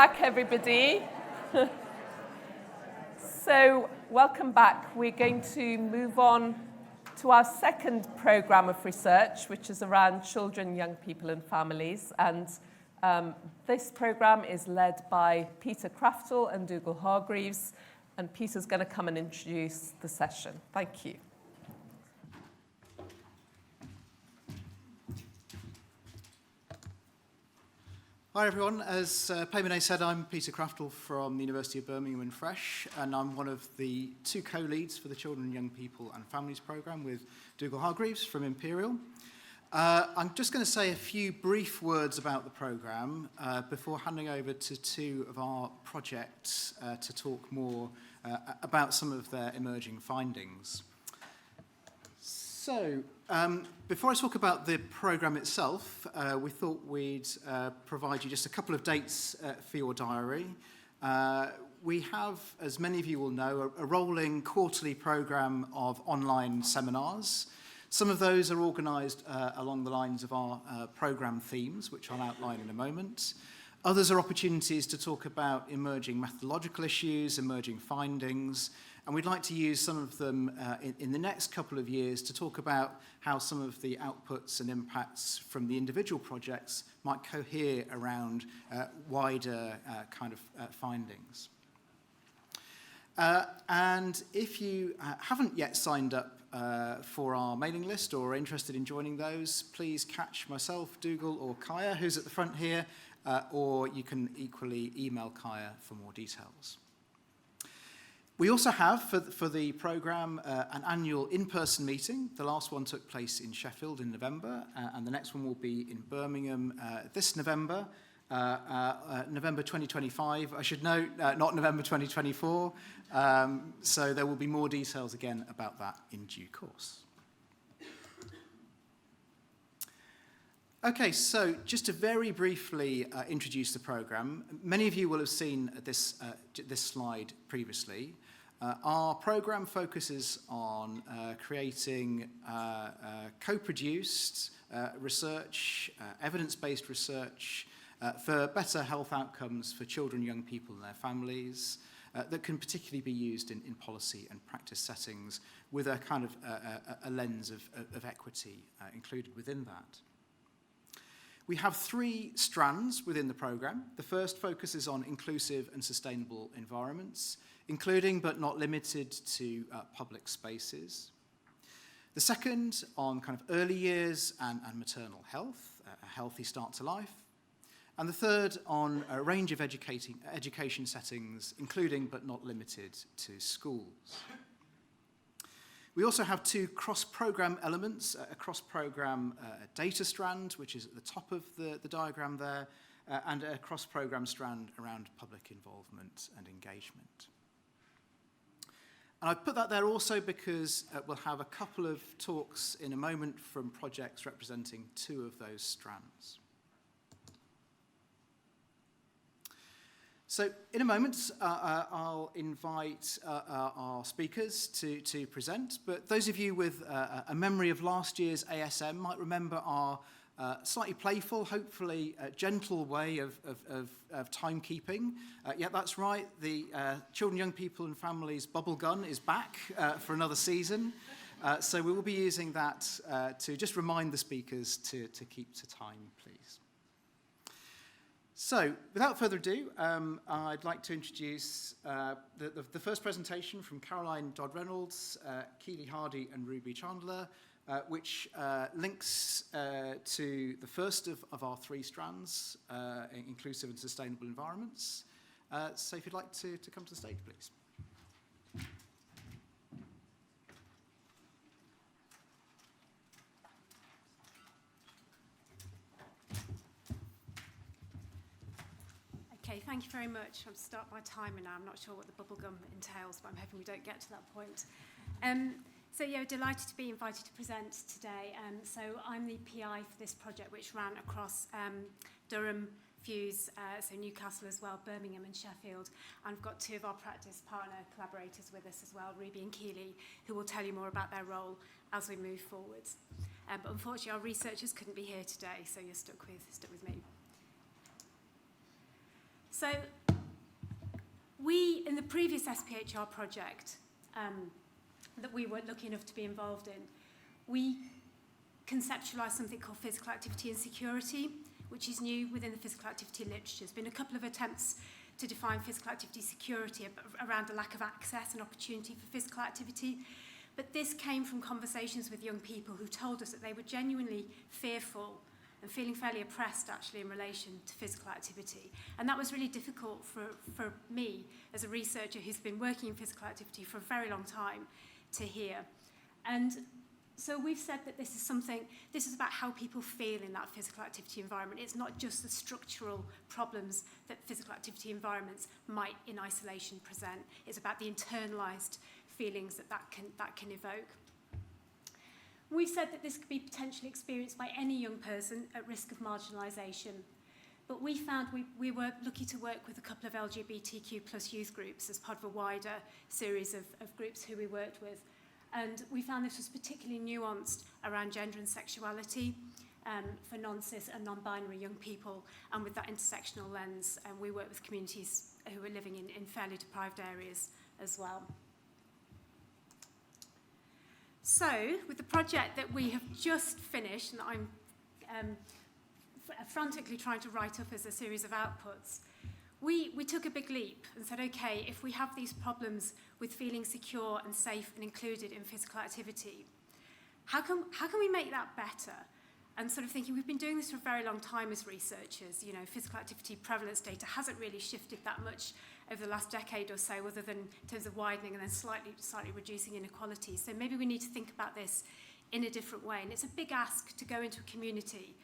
back, everybody. So, welcome back. We're going to move on to our second programme of research, which is around children, young people and families. And this programme is led by Peter Craftle and Dougal Hargreaves. And Peter's going to come and introduce the session. Thank you. Hi everyone, as Bennett said, I'm Peter Craftle from the University of Birmingham and Fresh, and I'm one of the two co-leads for the Children, Young People and Families programme with Dougal Hargreaves from Imperial. I'm just going to say a few brief words about the programme before handing over to two of our projects to talk more about some of their emerging findings. So, before I talk about the programme itself, we thought we'd provide you just a couple of dates for your diary. We have, as many of you will know, a rolling quarterly programme of online seminars. Some of those are organised along the lines of our programme themes, which I'll outline in a moment. Others are opportunities to talk about emerging methodological issues, emerging findings, and we'd like to use some of them in the next couple of years to talk about how some of the outputs and impacts from the individual projects might cohere around wider kind of findings. And if you haven't yet signed up for our mailing list or are interested in joining those, please catch myself, Dougal or Kaya, who's at the front here, or you can equally email Kaya for more details. We also have, for the programme, an annual in-person meeting. The last one took place in Sheffield in November, and the next one will be in Birmingham this November, November 2025. I should note, not November 2024, so there will be more details again about that in due course. Okay, so just to very briefly introduce the programme, many of you will have seen this slide previously. Our programme focuses on creating co-produced research, evidence-based research for better health outcomes for children, young people and their families that can particularly be used in policy and practice settings with a kind of a lens of equity included within that. We have three strands within the programme. The first focuses on inclusive and sustainable environments, including but not limited to public spaces. The second on kind of early years and maternal health, a healthy start to life. And the third on a range of education settings, including but not limited to schools. We also have two cross-programme elements, a cross-programme data strand, which is at the top of the diagram there, and a cross-programme strand around public involvement and engagement. And I've put that there also because we'll have a couple of talks in a moment from projects representing two of those strands. So in a moment, I'll invite our speakers to present, but those of you with a memory of last year's ASM might remember our slightly playful, hopefully gentle way of timekeeping. Yeah, that's right, the Children, Young People and Families bubble gun is back for another season. So we will be using that to just remind the speakers to keep to time, please. So, without further ado, I'd like to introduce the first presentation from Caroline Dodd-Reynolds, Keely Hardy and Ruby Chandler, which links to the first of our three strands, inclusive and sustainable environments. So if you'd like to come to the stage, please. Okay, thank you very much. I'll start my timer now. I'm not sure what the bubblegum entails, but I'm hoping we don't get to that point. So yeah, delighted to be invited to present today. So I'm the PI for this project, which ran across Durham, Fuse, so Newcastle as well, Birmingham and Sheffield. And I've got two of our practice partner collaborators with us as well, Ruby and Keely, who will tell you more about their role as we move forward. But unfortunately, our researchers couldn't be here today, so you're stuck with me. So we, in the previous SPHR project that we were lucky enough to be involved in, we conceptualised something called physical activity and security, which is new within the physical activity literature. There's been a couple of attempts to define physical activity security around the lack of access and opportunity for physical activity. But this came from conversations with young people who told us that they were genuinely fearful and feeling fairly oppressed, actually, in relation to physical activity. And that was really difficult for me, as a researcher who's been working in physical activity for a very long time, to hear. And so we've said that this is about how people feel in that physical activity environment. It's not just the structural problems that physical activity environments might in isolation present. It's about the internalised feelings that can evoke. We've said that this could be potentially experienced by any young person at risk of marginalisation. But we found we were lucky to work with a couple of LGBTQ plus youth groups as part of a wider series of groups who we worked with. And we found this was particularly nuanced around gender and sexuality for non-cis and non-binary young people, and with that intersectional lens. And we work with communities who are living in fairly deprived areas as well. So, with the project that we have just finished, and I'm frantically trying to write up as a series of outputs, we took a big leap and said, okay, if we have these problems with feeling secure and safe and included in physical activity, how can we make that better? And sort of thinking, we've been doing this for a very long time as researchers. You know, physical activity prevalence data hasn't really shifted that much over the last decade or so, other than in terms of widening and then slightly reducing inequality. So maybe we need to think about this in a different way. And it's a big ask to go into a community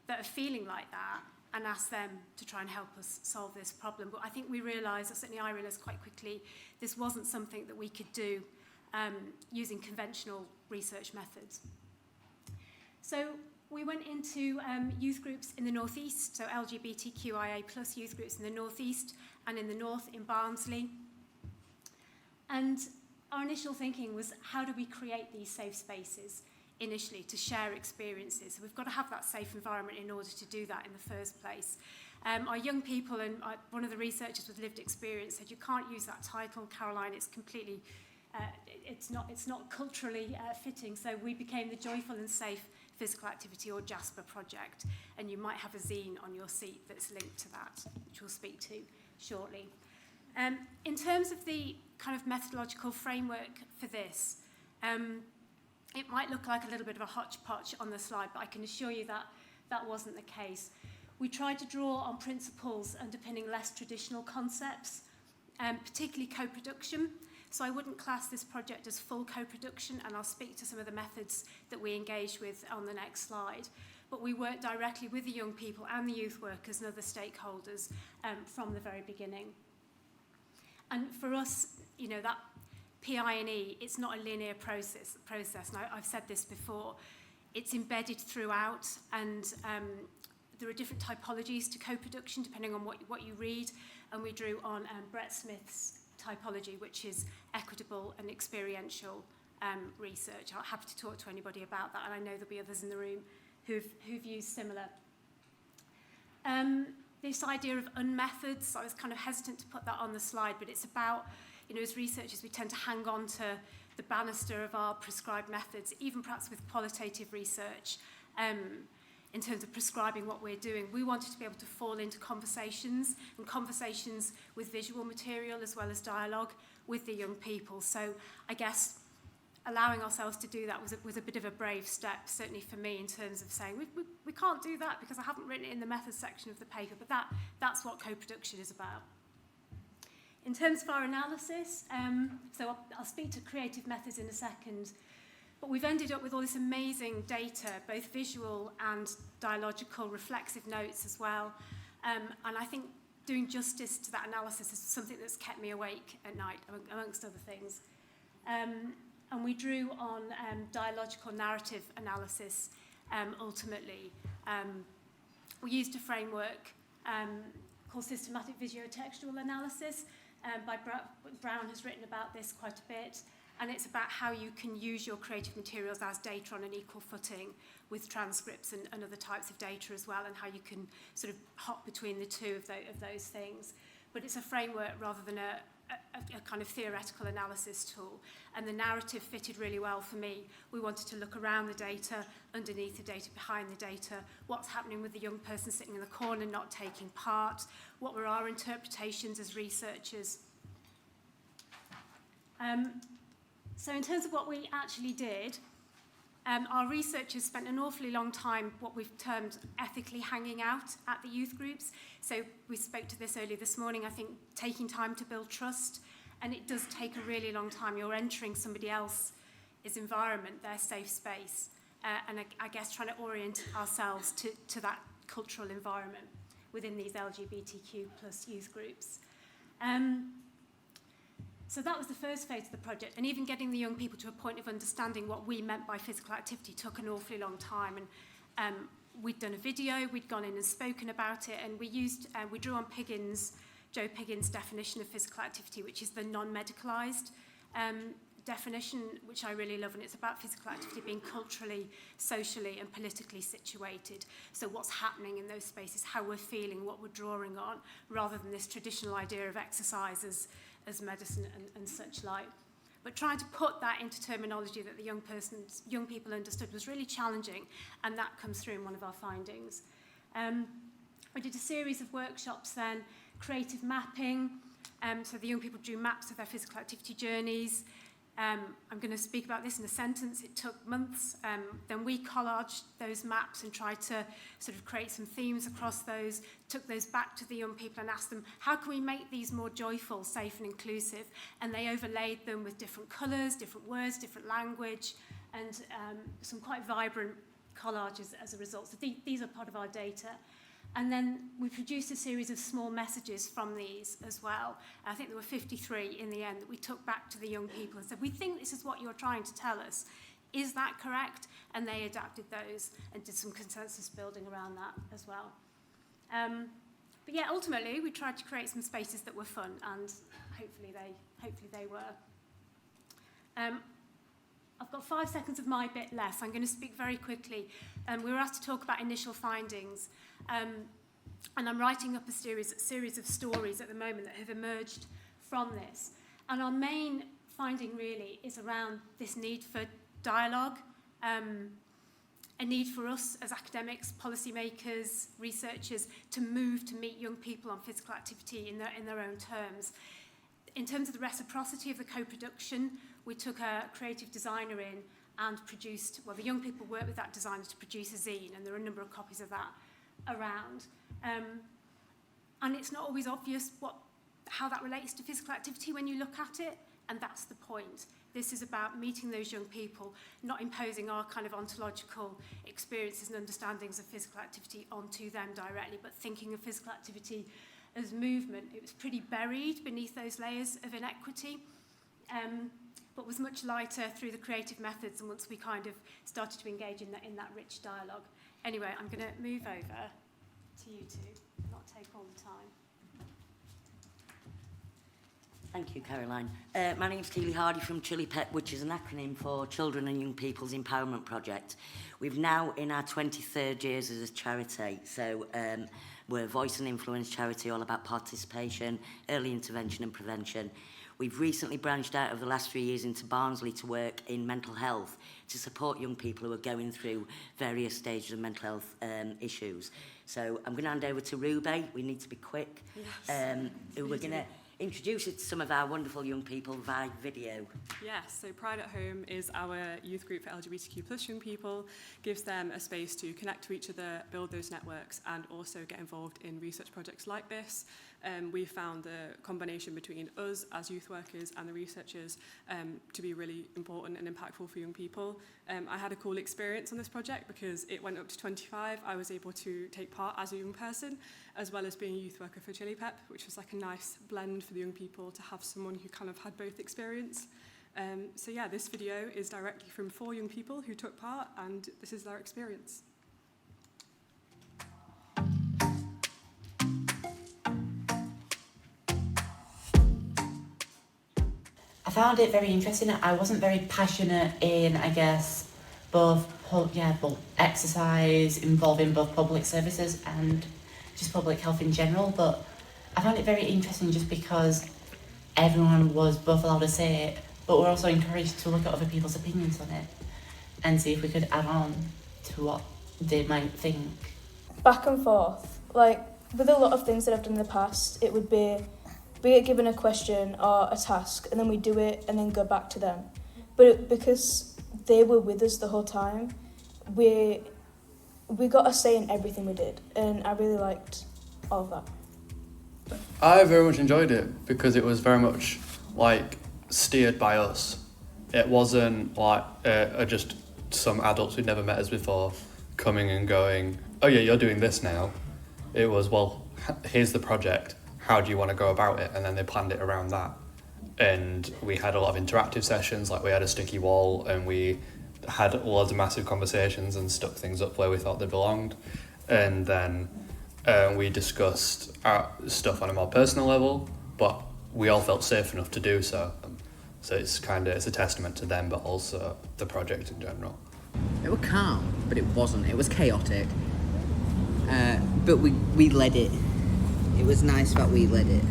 that are feeling like that and ask them to try and help us solve this problem. But I think we realised, or certainly I realised quite quickly, this wasn't something that we could do using conventional research methods. So we went into youth groups in the northeast, so LGBTQIA plus youth groups in the northeast and in the north in Barnsley. And our initial thinking was, how do we create these safe spaces initially to share experiences? So we've got to have that safe environment in order to do that in the first place. Our young people, and one of the researchers with lived experience said, you can't use that title, Caroline, it's completely, it's not culturally fitting. So we became the Joyful and Safe Physical Activity, or JASPA project, and you might have a zine on your seat that's linked to that, which we'll speak to shortly. In terms of the kind of methodological framework for this, it might look like a little bit of a hodgepodge on the slide, but I can assure you that that wasn't the case. We tried to draw on principles underpinning less traditional concepts, particularly co-production. So I wouldn't class this project as full co-production, and I'll speak to some of the methods that we engaged with on the next slide. But we worked directly with the young people and the youth workers and other stakeholders from the very beginning. And for us, you know, that PI&E, it's not a linear process, and I've said this before. It's embedded throughout, and there are different typologies to co-production depending on what you read, and we drew on Brett Smith's typology, which is equitable and experiential research. I'm happy to talk to anybody about that, and I know there'll be others in the room who've used similar. This idea of unmethods, I was kind of hesitant to put that on the slide, but it's about, you know, as researchers, we tend to hang on to the banister of our prescribed methods, even perhaps with qualitative research, in terms of prescribing what we're doing. We wanted to be able to fall into conversations, and conversations with visual material as well as dialogue with the young people. So I guess allowing ourselves to do that was a bit of a brave step, certainly for me, in terms of saying, we can't do that because I haven't written it in the methods section of the paper, but that's what co-production is about. In terms of our analysis, so I'll speak to creative methods in a second, but we've ended up with all this amazing data, both visual and dialogical, reflexive notes as well. And I think doing justice to that analysis is something that's kept me awake at night, amongst other things. And we drew on dialogical narrative analysis, ultimately. We used a framework called systematic visuotextual analysis. Brown has written about this quite a bit. And it's about how you can use your creative materials as data on an equal footing with transcripts and other types of data as well, and how you can sort of hop between the two of those things. But it's a framework rather than a kind of theoretical analysis tool. And the narrative fitted really well for me. We wanted to look around the data, underneath the data, behind the data, what's happening with the young person sitting in the corner not taking part, what were our interpretations as researchers. So in terms of what we actually did, our researchers spent an awfully long time what we've termed ethically hanging out at the youth groups. So we spoke to this earlier this morning, I think taking time to build trust, and it does take a really long time. You're entering somebody else's environment, their safe space, and I guess trying to orient ourselves to that cultural environment within these LGBTQ plus youth groups. So that was the first phase of the project, and even getting the young people to a point of understanding what we meant by physical activity took an awfully long time. And we'd done a video, we'd gone in and spoken about it, and we drew on Joe Piggin's definition of physical activity, which is the non-medicalised definition, which I really love, and it's about physical activity being culturally, socially and politically situated. So what's happening in those spaces, how we're feeling, what we're drawing on, rather than this traditional idea of exercise as medicine and such like. But trying to put that into terminology that the young people understood was really challenging, and that comes through in one of our findings. We did a series of workshops then, creative mapping, so the young people drew maps of their physical activity journeys. I'm going to speak about this in a sentence. It took months. Then we collaged those maps and tried to sort of create some themes across those, took those back to the young people and asked them, how can we make these more joyful, safe and inclusive? And they overlaid them with different colours, different words, different language, and some quite vibrant collages as a result. So these are part of our data. And then we produced a series of small messages from these as well. I think there were 53 in the end that we took back to the young people and said, we think this is what you're trying to tell us. Is that correct? And they adapted those and did some consensus building around that as well. But yeah, ultimately, we tried to create some spaces that were fun, and hopefully they were. I've got 5 seconds of my bit left. I'm going to speak very quickly. We were asked to talk about initial findings. And I'm writing up a series of stories at the moment that have emerged from this. And our main finding really is around this need for dialogue, a need for us as academics, policymakers, researchers to move to meet young people on physical activity in their own terms. In terms of the reciprocity of the co-production, we took a creative designer in and produced, well, the young people worked with that designer to produce a zine, and there are a number of copies of that around. And it's not always obvious how that relates to physical activity when you look at it, and that's the point. This is about meeting those young people, not imposing our kind of ontological experiences and understandings of physical activity onto them directly, but thinking of physical activity as movement. It was pretty buried beneath those layers of inequity, but was much lighter through the creative methods, and once we kind of started to engage in that rich dialogue. Anyway, I'm going to move over to you two, not take all the time. Thank you, Caroline. My name's Keely Hardy from CYPF, which is an acronym for Children and Young People's Empowerment Project. We've now in our 23rd years as a charity, so we're a voice and influence charity all about participation, early intervention and prevention. We've recently branched out over the last 3 years into Barnsley to work in mental health to support young people who are going through various stages of mental health issues. So I'm going to hand over to Ruby. We need to be quick. Yes. Who we're going to introduce you to some of our wonderful young people via video. Yes, so Pride at Home is our youth group for LGBTQ plus young people, gives them a space to connect to each other, build those networks, and also get involved in research projects like this. We found the combination between us as youth workers and the researchers to be really important and impactful for young people. I had a cool experience on this project because it went up to 25. I was able to take part as a young person, as well as being a youth worker for CYPF, which was like a nice blend for the young people to have someone who kind of had both experience. So yeah, this video is directly from 4 young people who took part, and this is their experience. I found it very interesting. I wasn't very passionate in, I guess, both exercise involving both public services and just public health in general, but I found it very interesting just because everyone was both allowed to say it, but we're also encouraged to look at other people's opinions on it and see if we could add on to what they might think. Back and forth. Like, with a lot of things that I've done in the past, it would be we get given a question or a task and then we do it and then go back to them. But because they were with us the whole time, we got a say in everything we did, and I really liked all of that. I very much enjoyed it because it was very much like steered by us. It wasn't like just some adults who'd never met us before coming and going, oh yeah, you're doing this now. It was, well, here's the project, how do you want to go about it? And then they planned it around that. And we had a lot of interactive sessions, like we had a sticky wall and we had loads of massive conversations and stuck things up where we thought they belonged. And then we discussed stuff on a more personal level, but we all felt safe enough to do so. So it's a testament to them, but also the project in general. It was calm, but it wasn't. It was chaotic. But we led it. It was nice that we led it.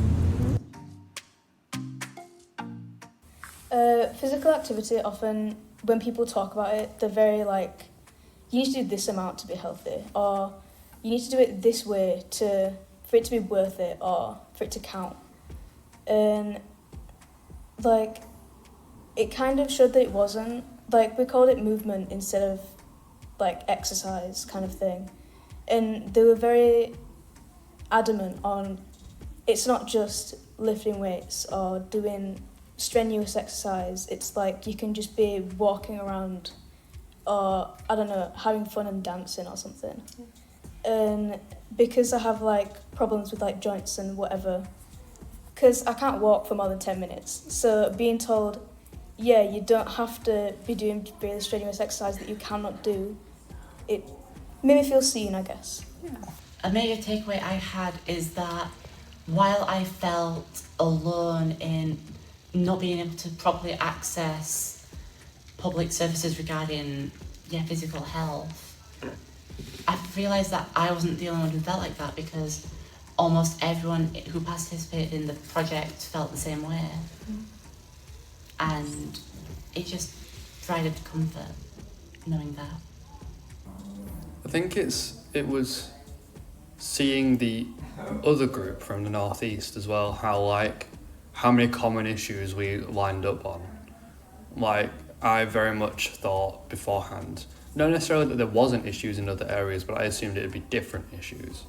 Physical activity, often when people talk about it, they're very like, you need to do this amount to be healthy, or you need to do it this way for it to be worth it, or for it to count. And like, it kind of showed that it wasn't. Like, we called it movement instead of like exercise kind of thing. And they were very adamant on it's not just lifting weights or doing strenuous exercise. It's like you can just be walking around or, I don't know, having fun and dancing or something. And because I have like problems with like joints and whatever, because I can't walk for more than 10 minutes. So being told, yeah, you don't have to be doing really strenuous exercise that you cannot do, it made me feel seen, I guess. Yeah. A major takeaway I had is that while I felt alone in not being able to properly access public services regarding physical health, I realised that I wasn't the only one who felt like that, because almost everyone who participated in the project felt the same way. And it just provided comfort knowing that. I think it was seeing the other group from the Northeast as well, how many common issues we lined up on. Like, I very much thought beforehand, not necessarily that there wasn't issues in other areas, but I assumed it would be different issues,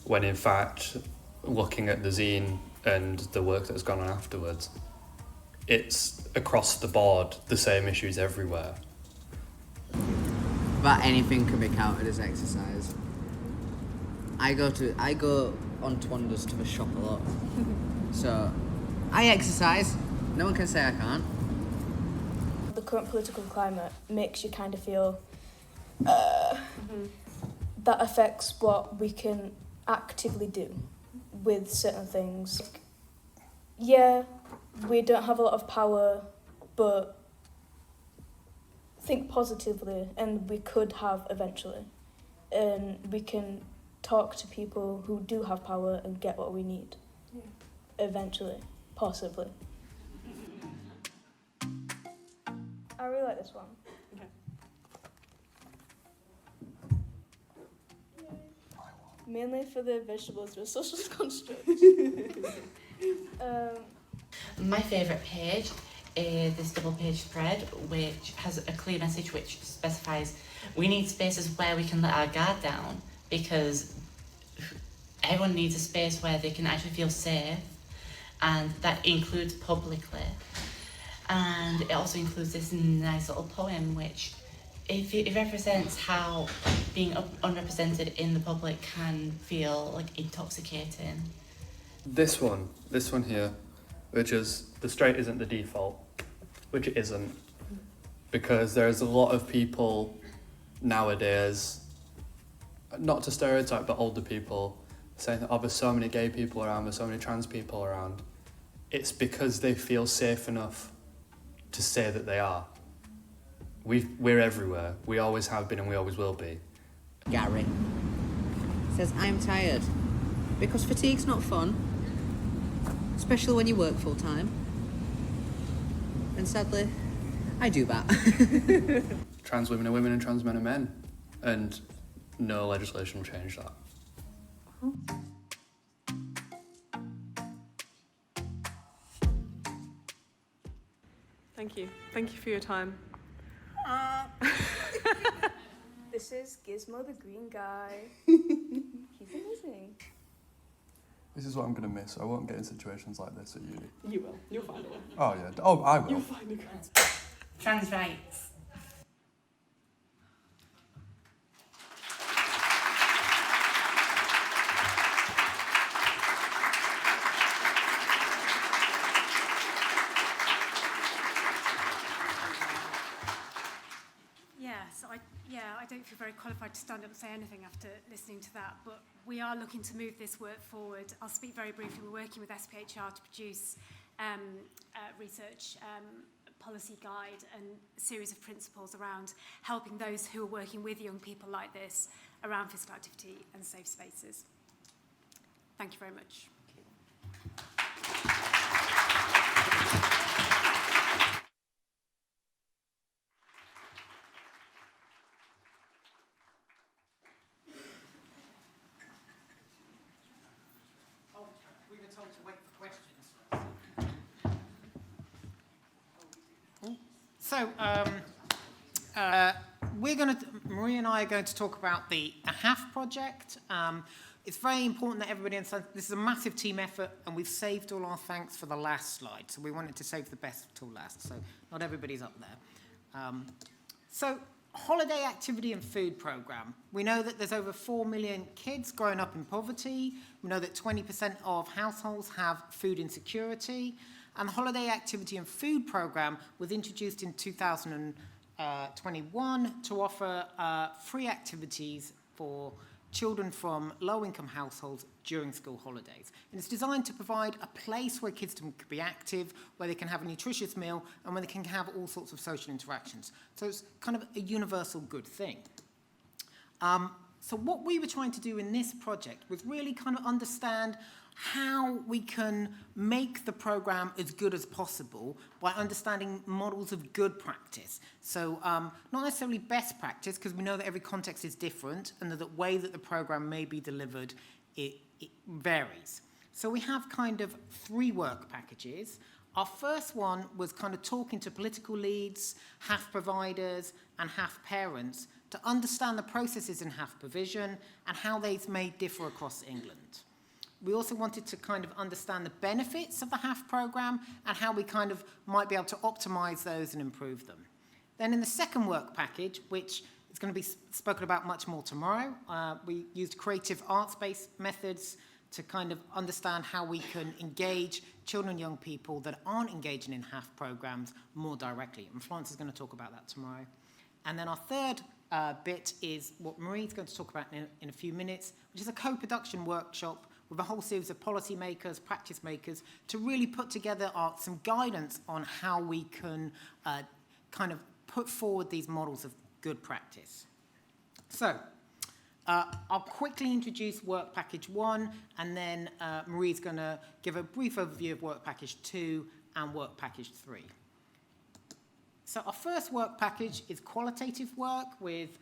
when in fact, looking at the zine and the work that's gone on afterwards, it's across the board the same issues everywhere. That anything can be counted as exercise. I go on Twandas to the shop a lot. So I exercise. No one can say I can't. The current political climate makes you kind of feel that affects what we can actively do with certain things. Yeah, we don't have a lot of power, but think positively, and we could have eventually. And we can talk to people who do have power and get what we need. Eventually, possibly. I really like this one. Mainly for the vegetables with social constructs. My favourite page is this double page spread, which has a clear message which specifies we need spaces where we can let our guard down, because everyone needs a space where they can actually feel safe, and that includes publicly. And it also includes this nice little poem which it represents how being unrepresented in the public can feel like intoxicating. This one here, which is the straight isn't the default, which it isn't, because there's a lot of people nowadays, not to stereotype, but older people, saying that, oh, there's so many gay people around, there's so many trans people around. It's because they feel safe enough to say that they are. We're everywhere. We always have been and we always will be. Gary says, I'm tired. Because fatigue's not fun. Especially when you work full time. And sadly, I do that. Trans women are women and trans men are men. And no legislation will change that. Thank you. Thank you for your time. This is Gizmo the green guy. He's amazing. This is what I'm going to miss. I won't get in situations like this at uni. You will. You'll find it. Oh, yeah. Oh, I will. You'll find it. Trans rights. I don't feel very qualified to stand up and say anything after listening to that, but we are looking to move this work forward. I'll speak very briefly. We're working with SPHR to produce research policy guide and a series of principles around helping those who are working with young people like this around physical activity and safe spaces. Thank you very much. So, Marie and I are going to talk about the HAF project. It's very important that everybody understands this is a massive team effort, and we've saved all our thanks for the last slide. So we wanted to save the best till last, so not everybody's up there. So, holiday activity and food programme. We know that there's over 4 million kids growing up in poverty. We know that 20% of households have food insecurity. And the Holiday Activity and Food Programme was introduced in 2021 to offer free activities for children from low-income households during school holidays. And it's designed to provide a place where kids can be active, where they can have a nutritious meal, and where they can have all sorts of social interactions. So it's kind of a universal good thing. So what we were trying to do in this project was really kind of understand how we can make the programme as good as possible by understanding models of good practice. So not necessarily best practice, because we know that every context is different and that the way that the programme may be delivered, it varies. So we have kind of 3 work packages. Our first one was kind of talking to political leads, HAF providers and HAF parents to understand the processes in HAF provision and how they may differ across England. We also wanted to kind of understand the benefits of the HAF programme and how we kind of might be able to optimise those and improve them. Then in the second work package, which is going to be spoken about much more tomorrow, we used creative arts-based methods to kind of understand how we can engage children and young people that aren't engaging in HAF programmes more directly. And Florence is going to talk about that tomorrow. And then our third bit is what Marie's going to talk about in a few minutes, which is a co-production workshop with a whole series of policy makers, practice makers, to really put together some guidance on how we can kind of put forward these models of good practice. So, I'll quickly introduce work package 1, and then Marie's going to give a brief overview of work package 2 and work package 3. So our first work package is qualitative work with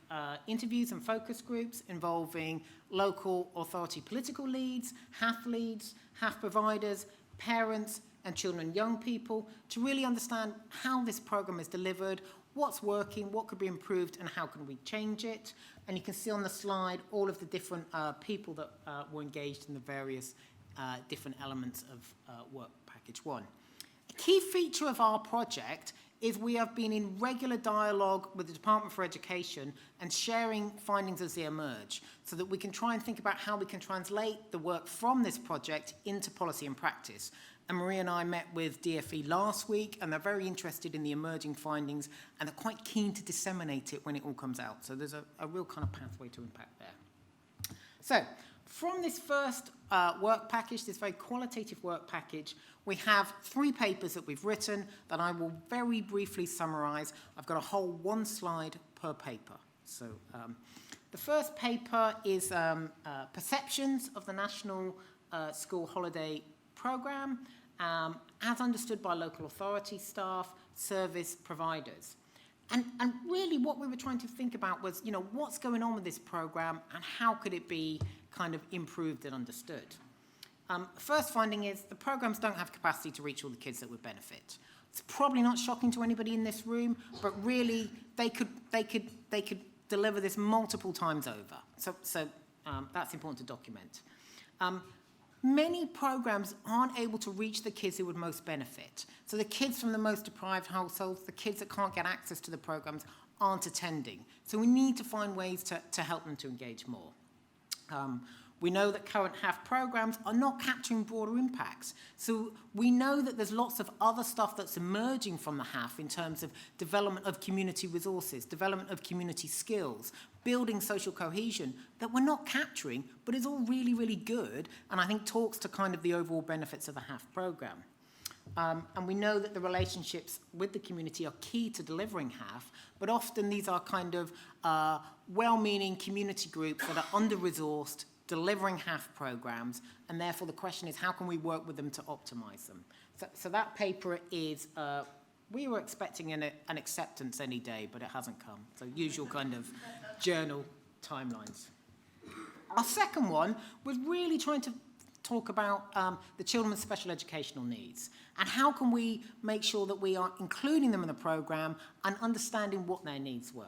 interviews and focus groups involving local authority political leads, HAF providers, parents, and children and young people to really understand how this programme is delivered, what's working, what could be improved, and how can we change it. And you can see on the slide all of the different people that were engaged in the various different elements of work package 1. A key feature of our project is we have been in regular dialogue with the Department for Education and sharing findings as they emerge so that we can try and think about how we can translate the work from this project into policy and practice. And Marie and I met with DFE last week, and they're very interested in the emerging findings, and they're quite keen to disseminate it when it all comes out. So there's a real kind of pathway to impact there. So From this first work package, this very qualitative work package, we have 3 papers that we've written that I will very briefly summarise. I've got a whole 1 slide per paper. So the first paper is Perceptions of the National School Holiday Programme as understood by local authority staff, service providers. And really what we were trying to think about was, you know, what's going on with this programme and how could it be kind of improved and understood. First finding is the programmes don't have capacity to reach all the kids that would benefit. It's probably not shocking to anybody in this room, but really they could deliver this multiple times over. So that's important to document. Many programs aren't able to reach the kids who would most benefit. So the kids from the most deprived households, the kids that can't get access to the programs aren't attending. So we need to find ways to help them to engage more. We know that current HAF programs are not capturing broader impacts. So we know that there's lots of other stuff that's emerging from the HAF in terms of development of community resources, development of community skills, building social cohesion that we're not capturing, but is all really, really good, and I think talks to kind of the overall benefits of the HAF program. And we know that the relationships with the community are key to delivering HAF, but often these are kind of well-meaning community groups that are under-resourced, delivering HAF programs, and therefore the question is how can we work with them to optimize them? So that paper is, we were expecting an acceptance any day, but it hasn't come. So usual kind of journal timelines. Our second one was really trying to talk about the children with special educational needs and how can we make sure that we are including them in the program and understanding what their needs were.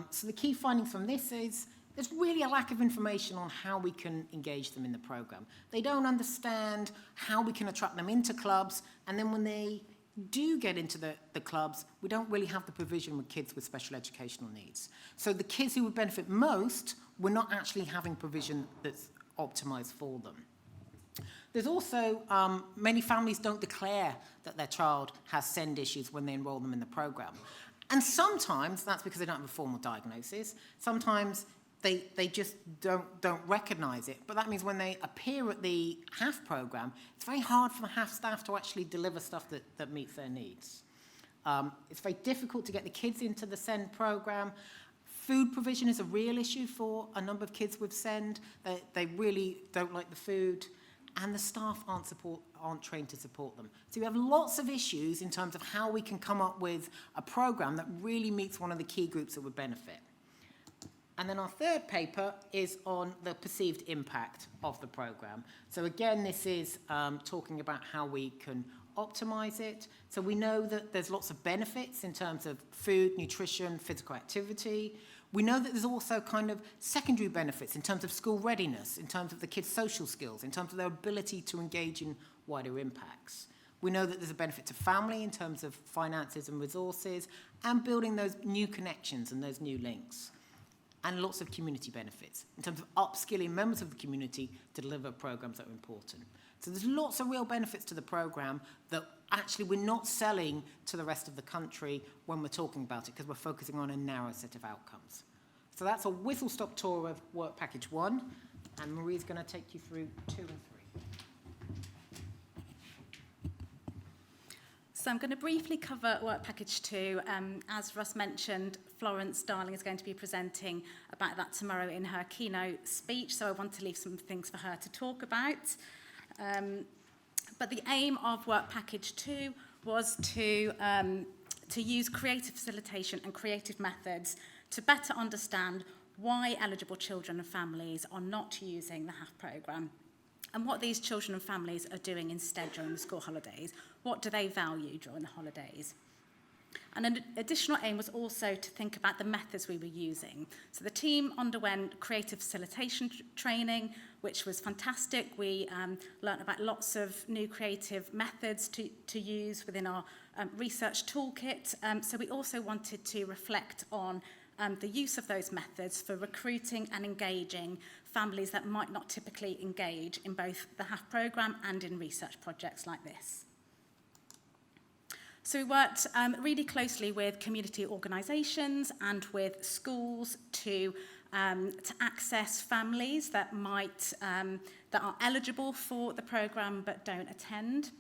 So the key finding from this is there's really a lack of information on how we can engage them in the program. They don't understand how we can attract them into clubs, and then when they do get into the clubs, we don't really have the provision with kids with special educational needs. So the kids who would benefit most, we're not actually having provision that's optimised for them. There's also, many families don't declare that their child has SEND issues when they enrol them in the program. And sometimes that's because they don't have a formal diagnosis. Sometimes they just don't recognise it. But that means when they appear at the HAF programme, it's very hard for the HAF staff to actually deliver stuff that meets their needs. It's very difficult to get the kids into the SEND programme. Food provision is a real issue for a number of kids with SEND. They really don't like the food, and the staff aren't trained to support them. So we have lots of issues in terms of how we can come up with a programme that really meets one of the key groups that would benefit. And then our third paper is on the perceived impact of the programme. So again, this is talking about how we can optimise it. So we know that there's lots of benefits in terms of food, nutrition, physical activity. We know that there's also kind of secondary benefits in terms of school readiness, in terms of the kids' social skills, in terms of their ability to engage in wider impacts. We know that there's a benefit to family in terms of finances and resources and building those new connections and those new links. And lots of community benefits in terms of upskilling members of the community to deliver programs that are important. So there's lots of real benefits to the program that actually we're not selling to the rest of the country when we're talking about it because we're focusing on a narrow set of outcomes. So that's a whistle-stop tour of work package 1, and Marie's going to take you through 2 and 3. So I'm going to briefly cover work package 2. As Russ mentioned, Florence Darling is going to be presenting about that tomorrow in her keynote speech, so I want to leave some things for her to talk about. But the aim of work package 2 was to use creative facilitation and creative methods to better understand why eligible children and families are not using the HAF programme and what these children and families are doing instead during the school holidays. What do they value during the holidays? And an additional aim was also to think about the methods we were using. So the team underwent creative facilitation training, which was fantastic. We learnt about lots of new creative methods to use within our research toolkit. So we also wanted to reflect on the use of those methods for recruiting and engaging families that might not typically engage in both the HAF programme and in research projects like this. So we worked really closely with community organisations and with schools to to access families that might that are eligible for the programme but don't attend.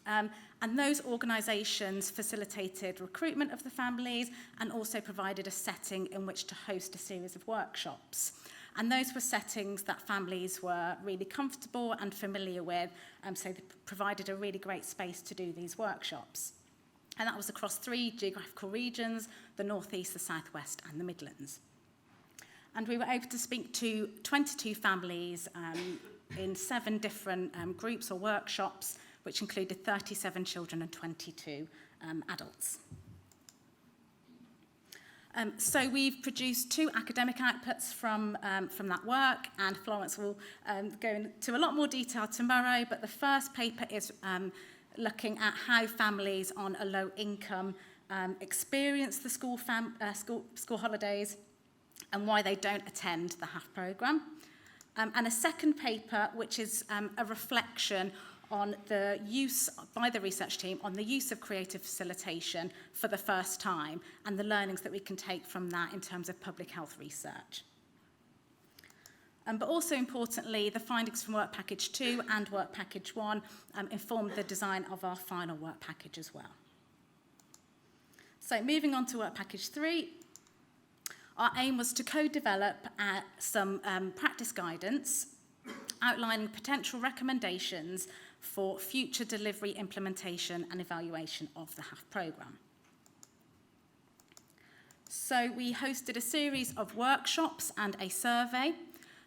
And those organisations facilitated recruitment of the families and also provided a setting in which to host a series of workshops. And those were settings that families were really comfortable and familiar with, so they provided a really great space to do these workshops. And that was across 3 geographical regions, the North East, the South West and the Midlands. And we were able to speak to 22 families in 7 different groups or workshops, which included 37 children and 22 adults. So we've produced 2 academic outputs from that work, and Florence will go into a lot more detail tomorrow, but the first paper is looking at how families on a low income experience the school holidays and why they don't attend the HAF programme. And a second paper, which is a reflection on the use by the research team on the use of creative facilitation for the first time and the learnings that we can take from that in terms of public health research. But also importantly, the findings from Work Package 2 and Work Package 1 informed the design of our final work package as well. So moving on to Work Package 3, our aim was to co-develop some practice guidance outlining potential recommendations for future delivery, implementation and evaluation of the HAF programme. So we hosted a series of workshops and a survey,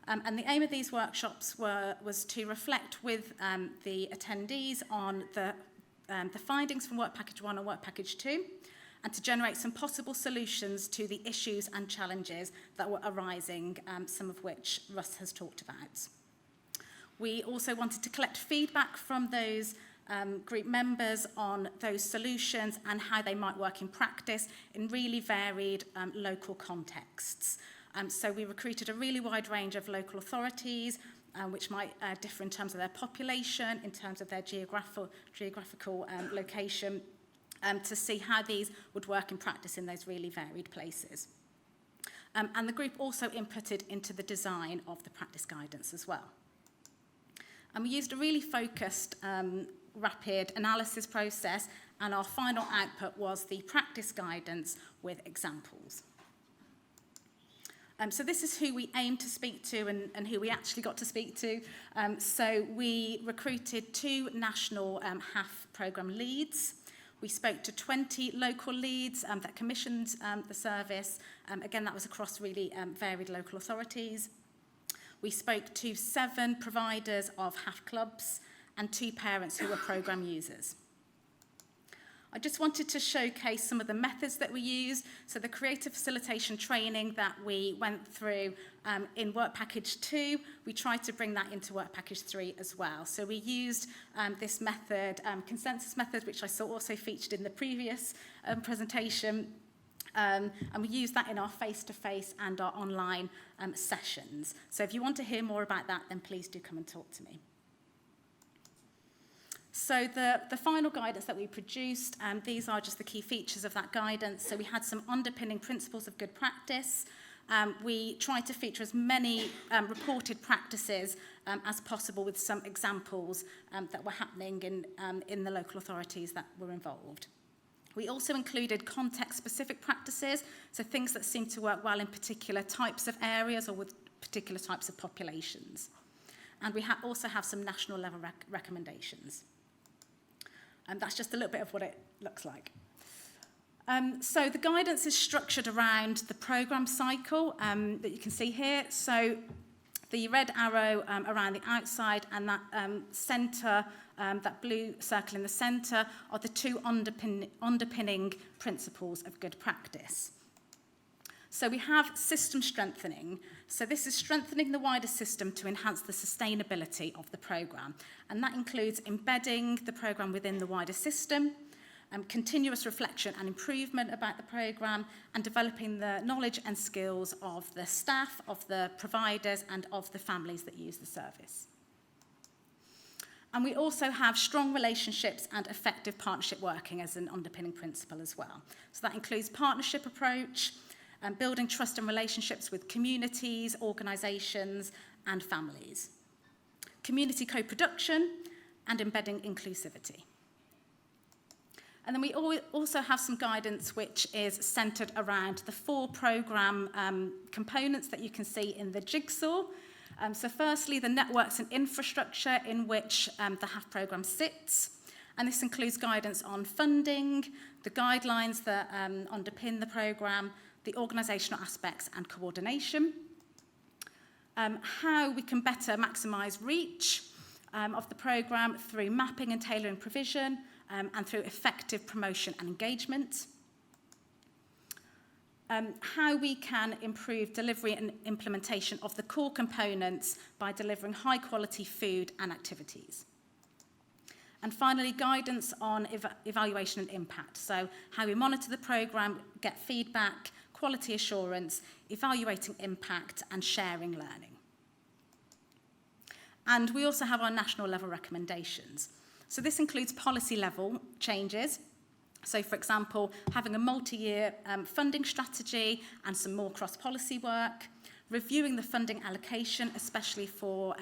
and the aim of these workshops was to reflect with the attendees on the findings from Work Package 1 and Work Package 2, and to generate some possible solutions to the issues and challenges that were arising, some of which Russ has talked about. We also wanted to collect feedback from those group members on those solutions and how they might work in practice in really varied local contexts. So we recruited a really wide range of local authorities, which might differ in terms of their population, in terms of their geographical location, to see how these would work in practice in those really varied places. And the group also inputted into the design of the practice guidance as well. And we used a really focused, rapid analysis process, and our final output was the practice guidance with examples. So this is who we aimed to speak to and who we actually got to speak to. So we recruited 2 national HAF programme leads. We spoke to 20 local leads that commissioned the service. Again, that was across really varied local authorities. We spoke to 7 providers of HAF clubs and 2 parents who were programme users. I just wanted to showcase some of the methods that we used. So the creative facilitation training that we went through in Work Package 2, we tried to bring that into Work Package 3 as well. So we used this method, consensus method, which I saw also featured in the previous presentation. And we use that in our face-to-face and our online sessions. So if you want to hear more about that, then please do come and talk to me. So the final guidance that we produced, these are just the key features of that guidance. So we had some underpinning principles of good practice. We tried to feature as many reported practices as possible with some examples that were happening in the local authorities that were involved. We also included context-specific practices, so things that seem to work well in particular types of areas or with particular types of populations. And we also have some national level recommendations. And that's just a little bit of what it looks like. So the guidance is structured around the programme cycle that you can see here. So the red arrow around the outside and that centre, that blue circle in the centre, are the 2 underpinning principles of good practice. So we have system strengthening. So this is strengthening the wider system to enhance the sustainability of the programme. And that includes embedding the programme within the wider system, continuous reflection and improvement about the programme, and developing the knowledge and skills of the staff, of the providers, and of the families that use the service. And we also have strong relationships and effective partnership working as an underpinning principle as well. So that includes partnership approach, building trust and relationships with communities, organisations and families, community co-production and embedding inclusivity. And then we also have some guidance which is centred around the 4 programme components that you can see in the jigsaw. So firstly, the networks and infrastructure in which the HAF programme sits. And this includes guidance on funding, the guidelines that underpin the programme, the organisational aspects and coordination, how we can better maximise reach of the programme through mapping and tailoring provision, and through effective promotion and engagement. How we can improve delivery and implementation of the core components by delivering high quality food and activities. And finally, guidance on evaluation and impact. So how we monitor the programme, get feedback, quality assurance, evaluating impact and sharing learning. And we also have our national level recommendations. So this includes policy level changes. So for example, having a multi-year funding strategy and some more cross-policy work, reviewing the funding allocation, especially for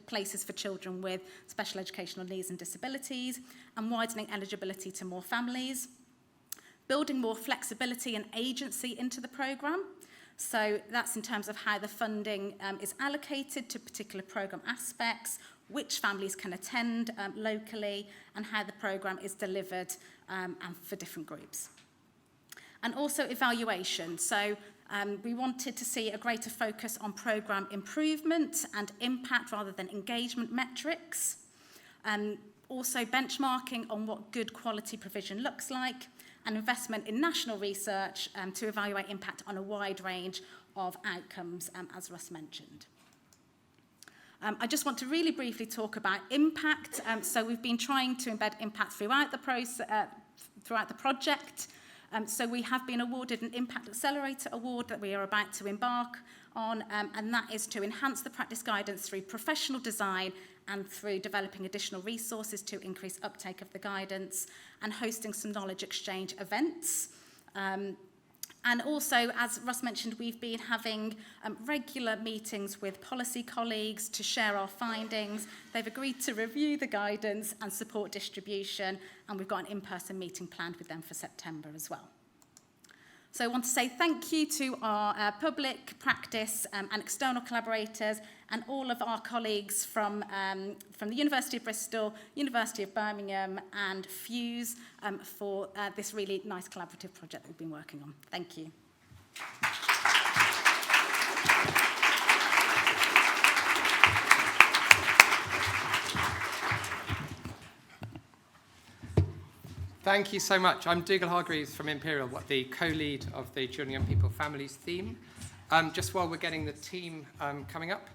places for children with special educational needs and disabilities, and widening eligibility to more families, building more flexibility and agency into the programme. So that's in terms of how the funding is allocated to particular programme aspects, which families can attend locally, and how the programme is delivered and for different groups. And also evaluation. So we wanted to see a greater focus on programme improvement and impact rather than engagement metrics. Also benchmarking on what good quality provision looks like, and investment in national research to evaluate impact on a wide range of outcomes, as Russ mentioned. I just want to really briefly talk about impact. So we've been trying to embed impact throughout the project. So we have been awarded an Impact Accelerator Award that we are about to embark on, and that is to enhance the practice guidance through professional design and through developing additional resources to increase uptake of the guidance and hosting some knowledge exchange events. And also, as Russ mentioned, we've been having regular meetings with policy colleagues to share our findings. They've agreed to review the guidance and support distribution, and we've got an in-person meeting planned with them for September as well. So I want to say thank you to our public, practice and external collaborators and all of our colleagues from the University of Bristol, University of Birmingham and Fuse for this really nice collaborative project that we've been working on. Thank you. Thank you so much. I'm Dougal Hargreaves from Imperial, the co-lead of the Children, Young People, Families theme. Just while we're getting the team coming up,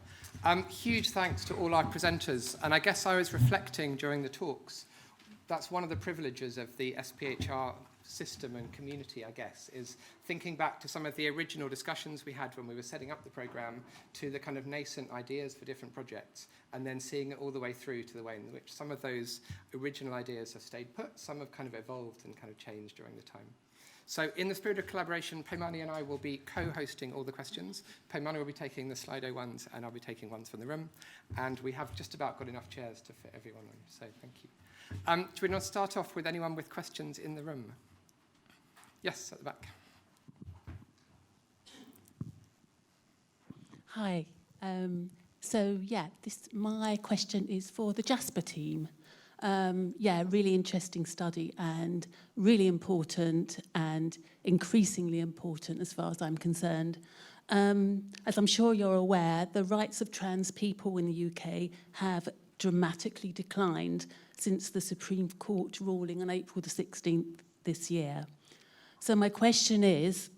huge thanks to all our presenters. And I guess I was reflecting during the talks, that's one of the privileges of the SPHR system and community, I guess, is thinking back to some of the original discussions we had when we were setting up the programme, to the kind of nascent ideas for different projects, and then seeing it all the way through to the way in which some of those original ideas have stayed put, some have kind of evolved and kind of changed during the time. So in the spirit of collaboration, Paimani and I will be co-hosting all the questions. Paimani will be taking the Slido ones, and I'll be taking ones from the room. And we have just about got enough chairs to fit everyone in, so thank you. Do we not start off with anyone with questions in the room? Yes, at the back. Hi. My question is for the JASPA team. Really interesting study and really important and increasingly important as far as I'm concerned. As I'm sure you're aware, the rights of trans people in the UK have dramatically declined since the Supreme Court ruling on April the 16th this year. So my question is,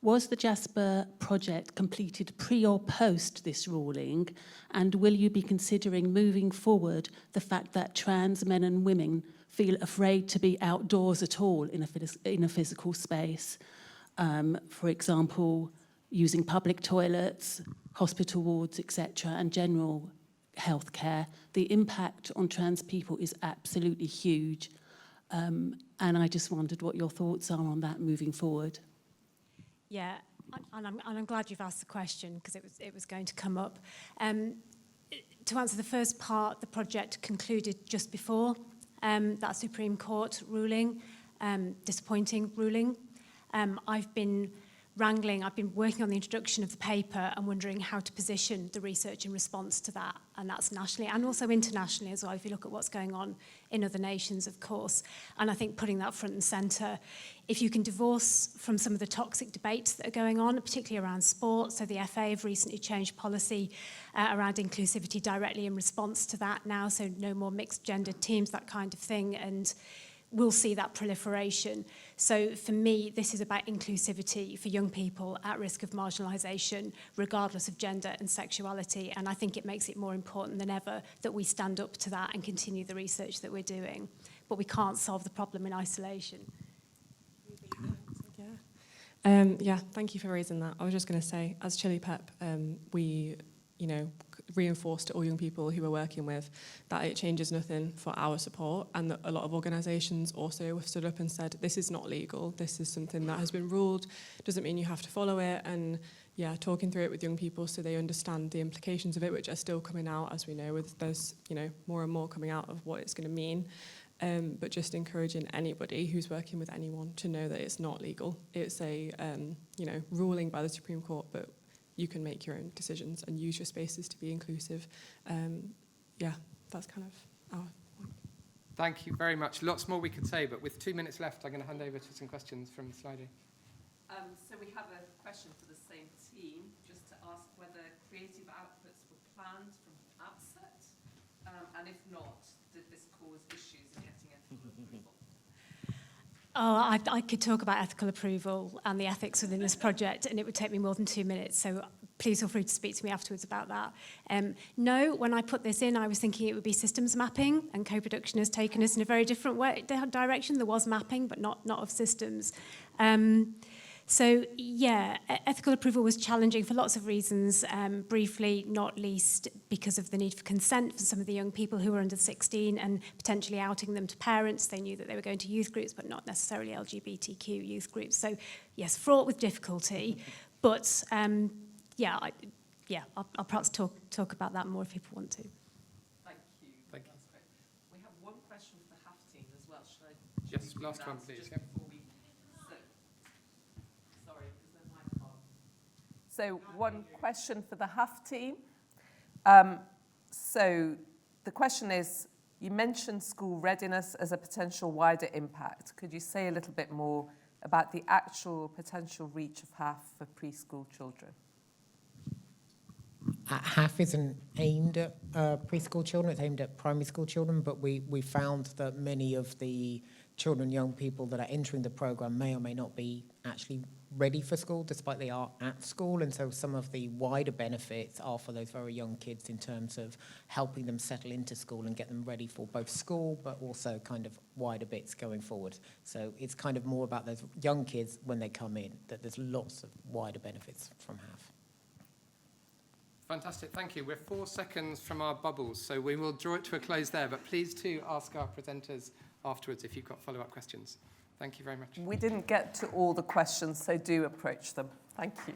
was the JASPA project completed pre or post this ruling? And will you be considering moving forward the fact that trans men and women feel afraid to be outdoors at all in a physical space? For example, using public toilets, hospital wards, etc., and general healthcare. The impact on trans people is absolutely huge. And I just wondered what your thoughts are on that moving forward. Yeah, And I'm glad you've asked the question because it was going to come up. To answer the first part, the project concluded just before that Supreme Court ruling, disappointing ruling. I've been working on the introduction of the paper and wondering how to position the research in response to that, and that's nationally and also internationally as well, if you look at what's going on in other nations, of course. And I think putting that front and centre, if you can divorce from some of the toxic debates that are going on, particularly around sport, so the FA have recently changed policy around inclusivity directly in response to that now, so no more mixed gender teams, that kind of thing, and we'll see that proliferation. So for me, this is about inclusivity for young people at risk of marginalisation, regardless of gender and sexuality. And I think it makes it more important than ever that we stand up to that and continue the research that we're doing. But we can't solve the problem in isolation. Yeah, thank you for raising that. I was just going to say, as Chili Pep, we, reinforced to all young people who we're working with that it changes nothing for our support, and that a lot of organisations also have stood up and said, this is not legal, this is something that has been ruled, doesn't mean you have to follow it, and yeah, talking through it with young people so they understand the implications of it, which are still coming out, as we know, there's more and more coming out of what it's going to mean. But just encouraging anybody who's working with anyone to know that it's not legal. It's a ruling by the Supreme Court, but you can make your own decisions and use your spaces to be inclusive. Yeah, that's kind of our point. Thank you very much. Lots more we could say, but with 2 minutes left, I'm going to hand over to some questions from the slidey. So we have a question for the same team, just to ask whether creative outputs were planned from the outset, and if not, did this cause issues in getting ethical approval? Oh, I could talk about ethical approval and the ethics within this project, and it would take me more than 2 minutes, so please feel free to speak to me afterwards about that. No, when I put this in, I was thinking it would be systems mapping, and co-production has taken us in a very different direction. There was mapping, but not of systems. So, yeah, ethical approval was challenging for lots of reasons, briefly, not least because of the need for consent for some of the young people who were under 16 and potentially outing them to parents. They knew that they were going to youth groups, but not necessarily LGBTQ youth groups. So, yes, fraught with difficulty, but, I'll perhaps talk about that more if people want to. Thank you. Thank you. That's great. We have one question for the HAF team as well. Should I? Yes, last one, please. Yeah. So one question for the HAF team. So the question is, you mentioned school readiness as a potential wider impact. Could you say a little bit more about the actual potential reach of HAF for preschool children? HAF isn't aimed at preschool children, it's aimed at primary school children, but we found that many of the children and young people that are entering the programme may or may not be actually ready for school, despite they are at school. And so some of the wider benefits are for those very young kids in terms of helping them settle into school and get them ready for both school, but also kind of wider bits going forward. So it's kind of more about those young kids when they come in, that there's lots of wider benefits from HAF. Fantastic, thank you. We're 4 seconds from our bubbles, so we will draw it to a close there, but please do ask our presenters afterwards if you've got follow-up questions. Thank you very much. We didn't get to all the questions, so do approach them. Thank you.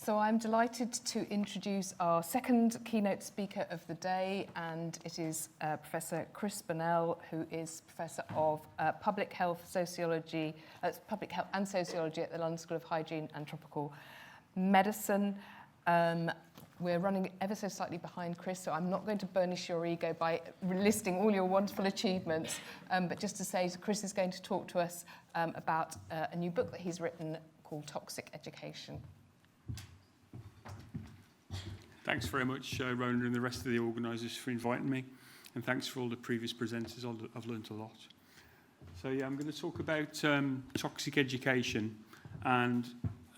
So I'm delighted to introduce our second keynote speaker of the day, and it is Professor Chris Bonell, who is Professor of Public Health and Sociology at the London School of Hygiene and Tropical Medicine. We're running ever so slightly behind Chris, so I'm not going to burnish your ego by listing all your wonderful achievements, but just to say Chris is going to talk to us about a new book that he's written called Toxic Education. Thanks very much, Rona, and the rest of the organisers for inviting me. And thanks for all the previous presenters. I've learnt a lot. So, yeah, I'm going to talk about toxic education. And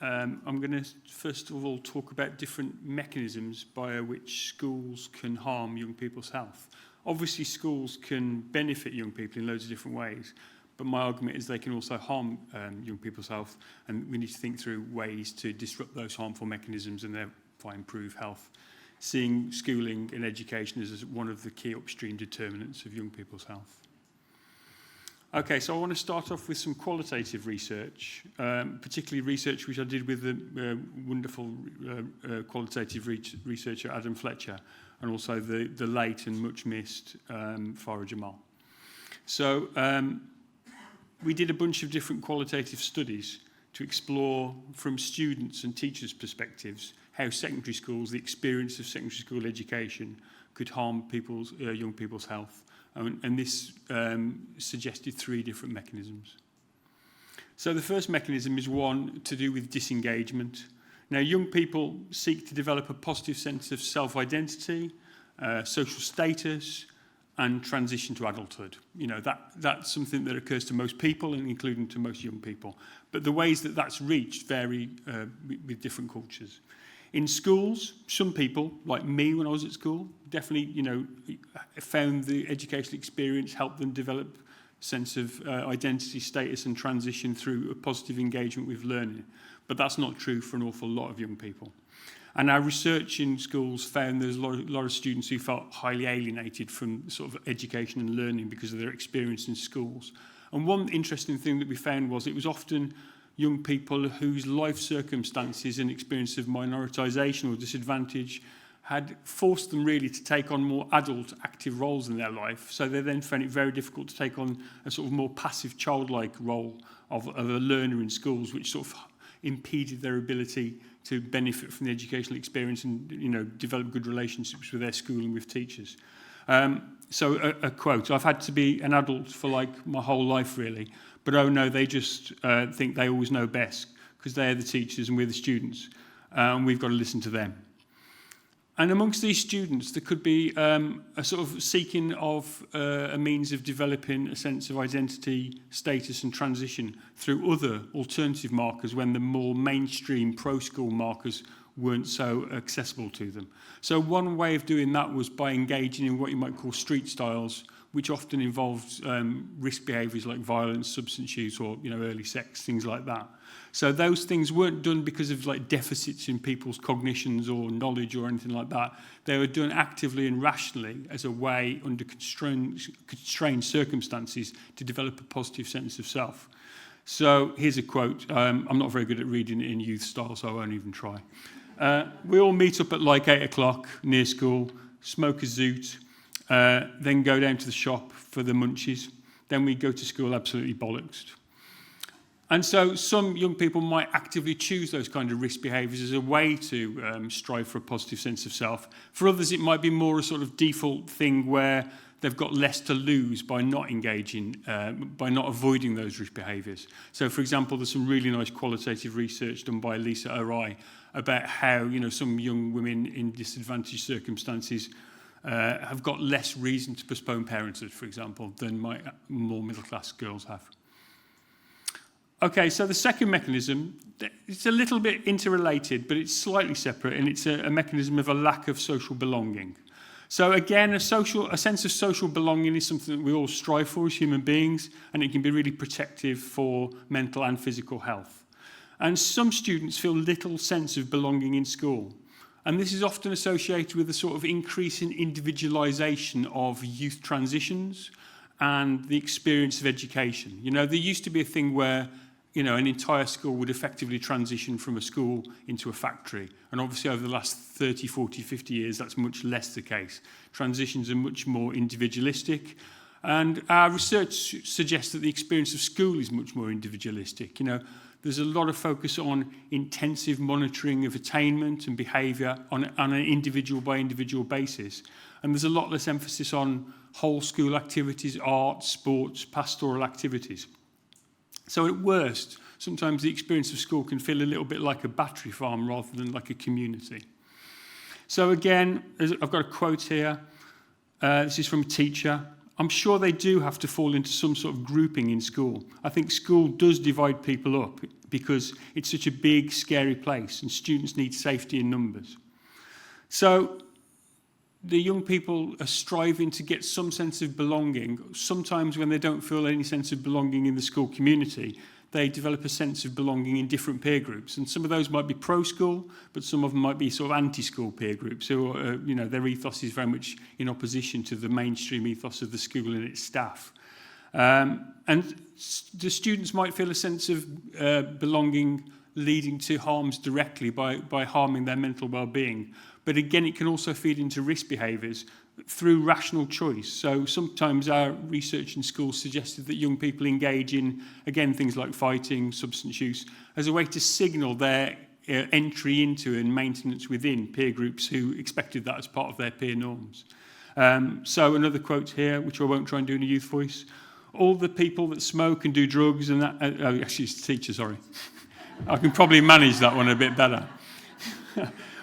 I'm going to, first of all, talk about different mechanisms by which schools can harm young people's health. Obviously, schools can benefit young people in loads of different ways. but my argument is they can also harm young people's health, and we need to think through ways to disrupt those harmful mechanisms and therefore improve health. Seeing schooling and education as one of the key upstream determinants of young people's health. Okay, so I want to start off with some qualitative research, particularly research which I did with the wonderful qualitative researcher Adam Fletcher, and also the late and much missed Farah Jamal. So we did a bunch of different qualitative studies to explore from students and teachers' perspectives how secondary schools, the experience of secondary school education, could harm young people's health. And this suggested 3 different mechanisms. So the first mechanism is one to do with disengagement. Now, young people seek to develop a positive sense of self-identity, social status, and transition to adulthood. You know, that's something that occurs to most people, and including to most young people. But the ways that that's reached vary with different cultures. In schools, some people, like me when I was at school, definitely, you know, found the educational experience helped them develop a sense of identity, status, and transition through a positive engagement with learning. But that's not true for an awful lot of young people. And our research in schools found there's a lot of students who felt highly alienated from sort of education and learning because of their experience in schools. And one interesting thing that we found was it was often young people whose life circumstances and experience of minoritisation or disadvantage had forced them really to take on more adult active roles in their life. So they then found it very difficult to take on a sort of more passive childlike role of a learner in schools, which sort of impeded their ability to benefit from the educational experience and, you know, develop good relationships with their school and with teachers. So a quote, "I've had to be an adult for like my whole life really, but oh no, they just think they always know best because they're the teachers and we're the students, and we've got to listen to them." And amongst these students, there could be a sort of seeking of a means of developing a sense of identity, status and transition through other alternative markers when the more mainstream pro-school markers weren't so accessible to them. So one way of doing that was by engaging in what you might call street styles, which often involved risk behaviours like violence, substance use, or, you know, early sex, things like that. So those things weren't done because of like deficits in people's cognitions or knowledge or anything like that. They were done actively and rationally as a way under constrained circumstances to develop a positive sense of self. So here's a quote. I'm not very good at reading it in youth style, so I won't even try. We all meet up at like 8 o'clock near school, smoke a zoot, then go down to the shop for the munchies. Then we go to school absolutely bollocksed. And so some young people might actively choose those kind of risk behaviours as a way to strive for a positive sense of self. For others, it might be more a sort of default thing where they've got less to lose by not engaging, by not avoiding those risk behaviours. So, for example, there's some really nice qualitative research done by Lisa Orai about how, you know, some young women in disadvantaged circumstances have got less reason to postpone parenthood, for example, than more middle-class girls have. Okay, so the second mechanism, it's a little bit interrelated, but it's slightly separate, and it's a mechanism of a lack of social belonging. So again, a sense of social belonging is something that we all strive for as human beings, and it can be really protective for mental and physical health. And some students feel little sense of belonging in school. And this is often associated with a sort of increasing individualisation of youth transitions and the experience of education. You know, there used to be a thing where, you know, an entire school would effectively transition from a school into a factory. And obviously over the last 30, 40, 50 years, that's much less the case. Transitions are much more individualistic. And our research suggests that the experience of school is much more individualistic. You know, there's a lot of focus on intensive monitoring of attainment and behaviour on an individual by individual basis. And there's a lot less emphasis on whole school activities, art, sports, pastoral activities. So at worst, sometimes the experience of school can feel a little bit like a battery farm rather than like a community. So again, I've got a quote here. This is from a teacher. "I'm sure they do have to fall into some sort of grouping in school. I think school does divide people up because it's such a big, scary place and students need safety in numbers." So the young people are striving to get some sense of belonging. Sometimes when they don't feel any sense of belonging in the school community, they develop a sense of belonging in different peer groups. And some of those might be pro-school, but some of them might be sort of anti-school peer groups. So, their ethos is very much in opposition to the mainstream ethos of the school and its staff. And the students might feel a sense of belonging leading to harms directly by harming their mental well-being. But again, it can also feed into risk behaviours through rational choice. So sometimes our research in schools suggested that young people engage in, again, things like fighting, substance use, as a way to signal their entry into and maintenance within peer groups who expected that as part of their peer norms. So another quote here, which I won't try and do in a youth voice. All the people that smoke and do drugs and that... actually, it's the teacher, sorry. I can probably manage that one a bit better.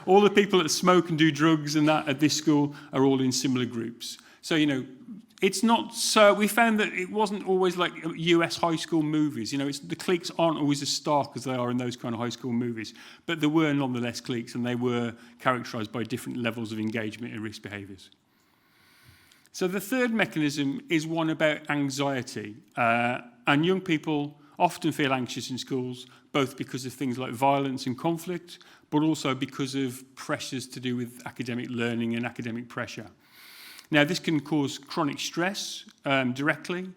All the people that smoke and do drugs and that at this school are all in similar groups. So, it's not so... We found that it wasn't always like US high school movies. The cliques aren't always as stark as they are in those kind of high school movies. But there were nonetheless cliques, and they were characterised by different levels of engagement and risk behaviours. So the third mechanism is one about anxiety. And young people often feel anxious in schools, both because of things like violence and conflict, but also because of pressures to do with academic learning and academic pressure. Now, this can cause chronic stress directly.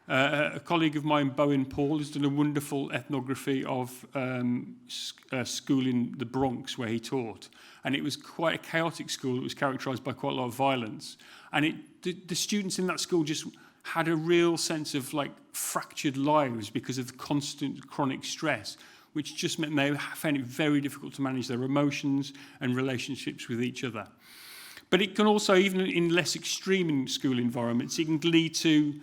A colleague of mine, Bowen Paul, has done a wonderful ethnography of a school in the Bronx where he taught. And it was quite a chaotic school. It was characterised by quite a lot of violence. And the students in that school just had a real sense of fractured lives because of the constant chronic stress, which just meant they found it very difficult to manage their emotions and relationships with each other. But it can also, even in less extreme school environments, it can lead to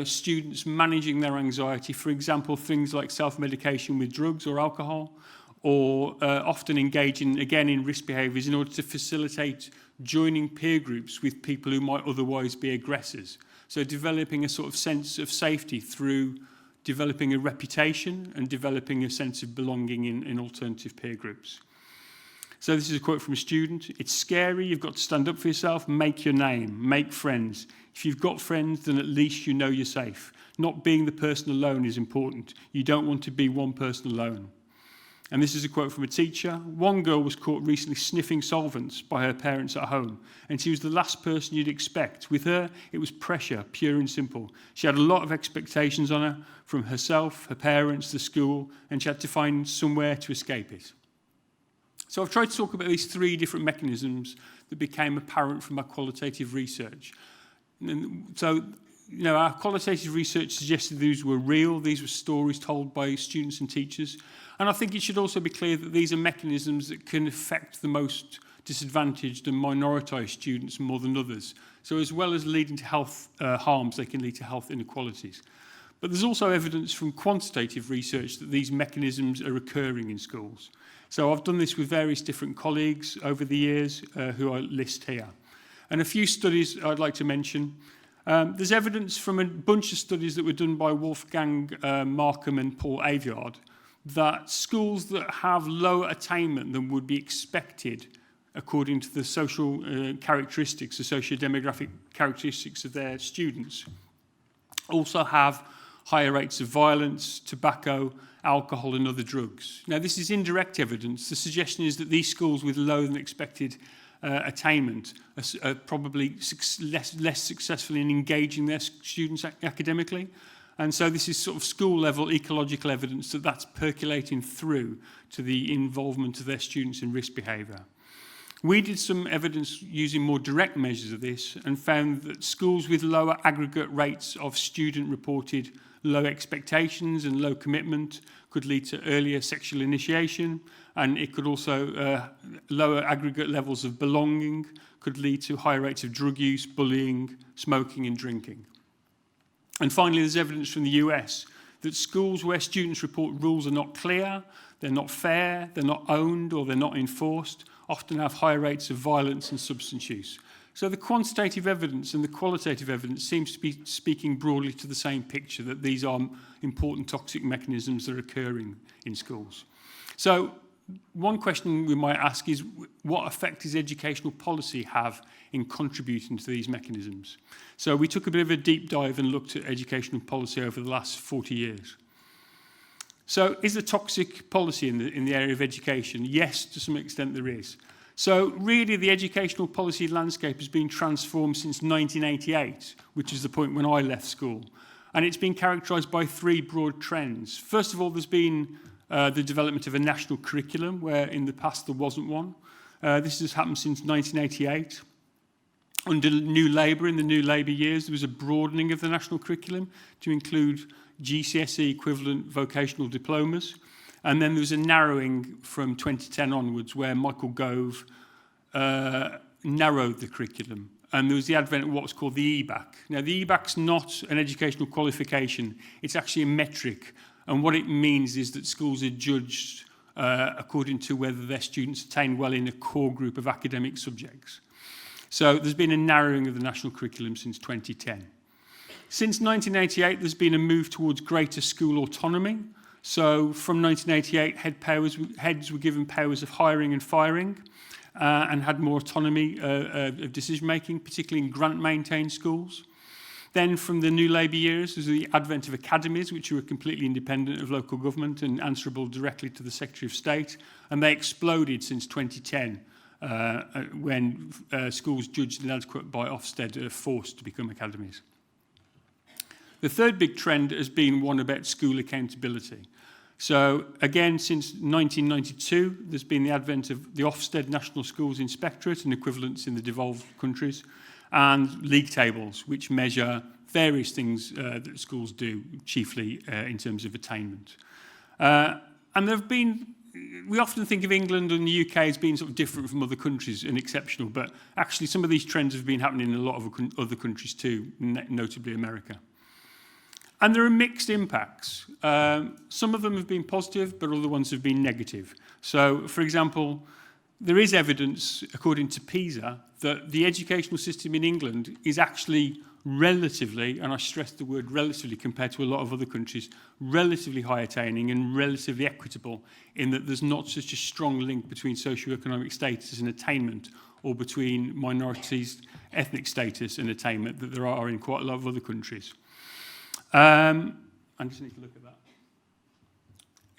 students managing their anxiety. For example, things like self-medication with drugs or alcohol, or often engaging, again, in risk behaviours in order to facilitate joining peer groups with people who might otherwise be aggressors. So developing a sort of sense of safety through developing a reputation and developing a sense of belonging in alternative peer groups. So this is a quote from a student. It's scary, you've got to stand up for yourself, make your name, make friends. If you've got friends, then at least you know you're safe. Not being the person alone is important. You don't want to be one person alone. And this is a quote from a teacher. One girl was caught recently sniffing solvents by her parents at home, and she was the last person you'd expect. With her, it was pressure, pure and simple. She had a lot of expectations on her from herself, her parents, the school, and she had to find somewhere to escape it. So I've tried to talk about these three different mechanisms that became apparent from our qualitative research. And so, our qualitative research suggested these were real, these were stories told by students and teachers. And I think it should also be clear that these are mechanisms that can affect the most disadvantaged and minoritized students more than others. So as well as leading to health harms, they can lead to health inequalities. But there's also evidence from quantitative research that these mechanisms are occurring in schools. So I've done this with various different colleagues over the years who I list here. And a few studies I'd like to mention. There's evidence from a bunch of studies that were done by Wolfgang Markham and Paul Aviard that schools that have lower attainment than would be expected according to the social characteristics, the socio-demographic characteristics of their students, also have higher rates of violence, tobacco, alcohol and other drugs. Now, this is indirect evidence. The suggestion is that these schools with lower than expected attainment are probably less successful in engaging their students academically. And so this is sort of school-level ecological evidence that that's percolating through to the involvement of their students in risk behaviour. We did some evidence using more direct measures of this and found that schools with lower aggregate rates of student-reported low expectations and low commitment could lead to earlier sexual initiation, and it could also lower aggregate levels of belonging, could lead to higher rates of drug use, bullying, smoking and drinking. And finally, there's evidence from the US that schools where students report rules are not clear, they're not fair, they're not owned or they're not enforced, often have higher rates of violence and substance use. So the quantitative evidence and the qualitative evidence seems to be speaking broadly to the same picture, that these are important toxic mechanisms that are occurring in schools. So one question we might ask is, what effect does educational policy have in contributing to these mechanisms? So we took a bit of a deep dive and looked at educational policy over the last 40 years. So is there toxic policy in the area of education? Yes, to some extent there is. So really the educational policy landscape has been transformed since 1988, which is the point when I left school. And it's been characterised by three broad trends. First of all, there's been the development of a national curriculum, where in the past there wasn't one. This has happened since 1988. Under New Labour, in the New Labour years, there was a broadening of the national curriculum to include GCSE equivalent vocational diplomas. And then there was a narrowing from 2010 onwards, where Michael Gove narrowed the curriculum. And there was the advent of what's called the EBAC. Now, the EBAC's not an educational qualification. It's actually a metric. And what it means is that schools are judged according to whether their students attain well in a core group of academic subjects. So there's been a narrowing of the national curriculum since 2010. Since 1988, there's been a move towards greater school autonomy. So from 1988, heads were given powers of hiring and firing and had more autonomy of decision-making, particularly in grant-maintained schools. Then from the New Labour years, there's the advent of academies, which were completely independent of local government and answerable directly to the Secretary of State. And they exploded since 2010, when schools judged inadequate by Ofsted are forced to become academies. The third big trend has been one about school accountability. So again, since 1992, there's been the advent of the Ofsted National Schools Inspectorate and equivalents in the devolved countries, and league tables, which measure various things that schools do, chiefly in terms of attainment. And there have been, we often think of England and the UK as being sort of different from other countries and exceptional, but actually some of these trends have been happening in a lot of other countries too, notably America. And there are mixed impacts. Some of them have been positive, but other ones have been negative. So, for example, there is evidence, according to PISA, that the educational system in England is actually relatively, and I stress the word relatively compared to a lot of other countries, relatively high attaining and relatively equitable, in that there's not such a strong link between socioeconomic status and attainment, or between minorities' ethnic status and attainment that there are in quite a lot of other countries. I just need to look at that.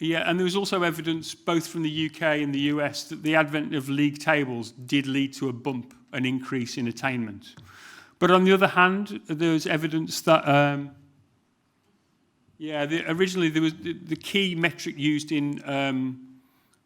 Yeah, and there was also evidence, both from the UK and the US, that the advent of league tables did lead to a bump, an increase in attainment. But on the other hand, there was evidence that, originally there was the key metric used in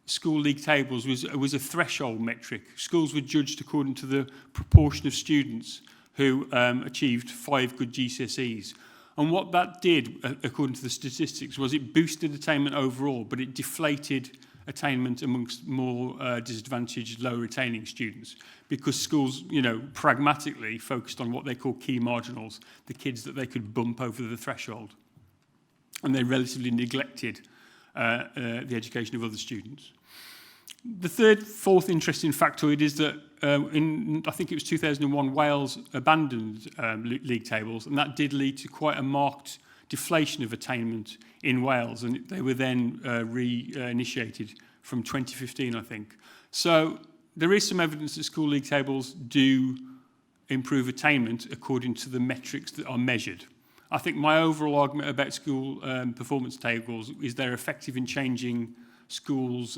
school league tables was a threshold metric. Schools were judged according to the proportion of students who achieved 5 good GCSEs. And what that did, according to the statistics, was it boosted attainment overall, but it deflated attainment amongst more disadvantaged, lower attaining students, because schools, pragmatically focused on what they call key marginals, the kids that they could bump over the threshold. And they relatively neglected the education of other students. The fourth interesting factoid is that I think it was 2001, Wales abandoned league tables, and that did lead to quite a marked deflation of attainment in Wales, and they were then reinitiated from 2015, I think. So there is some evidence that school league tables do improve attainment according to the metrics that are measured. I think my overall argument about school performance tables is they're effective in changing schools'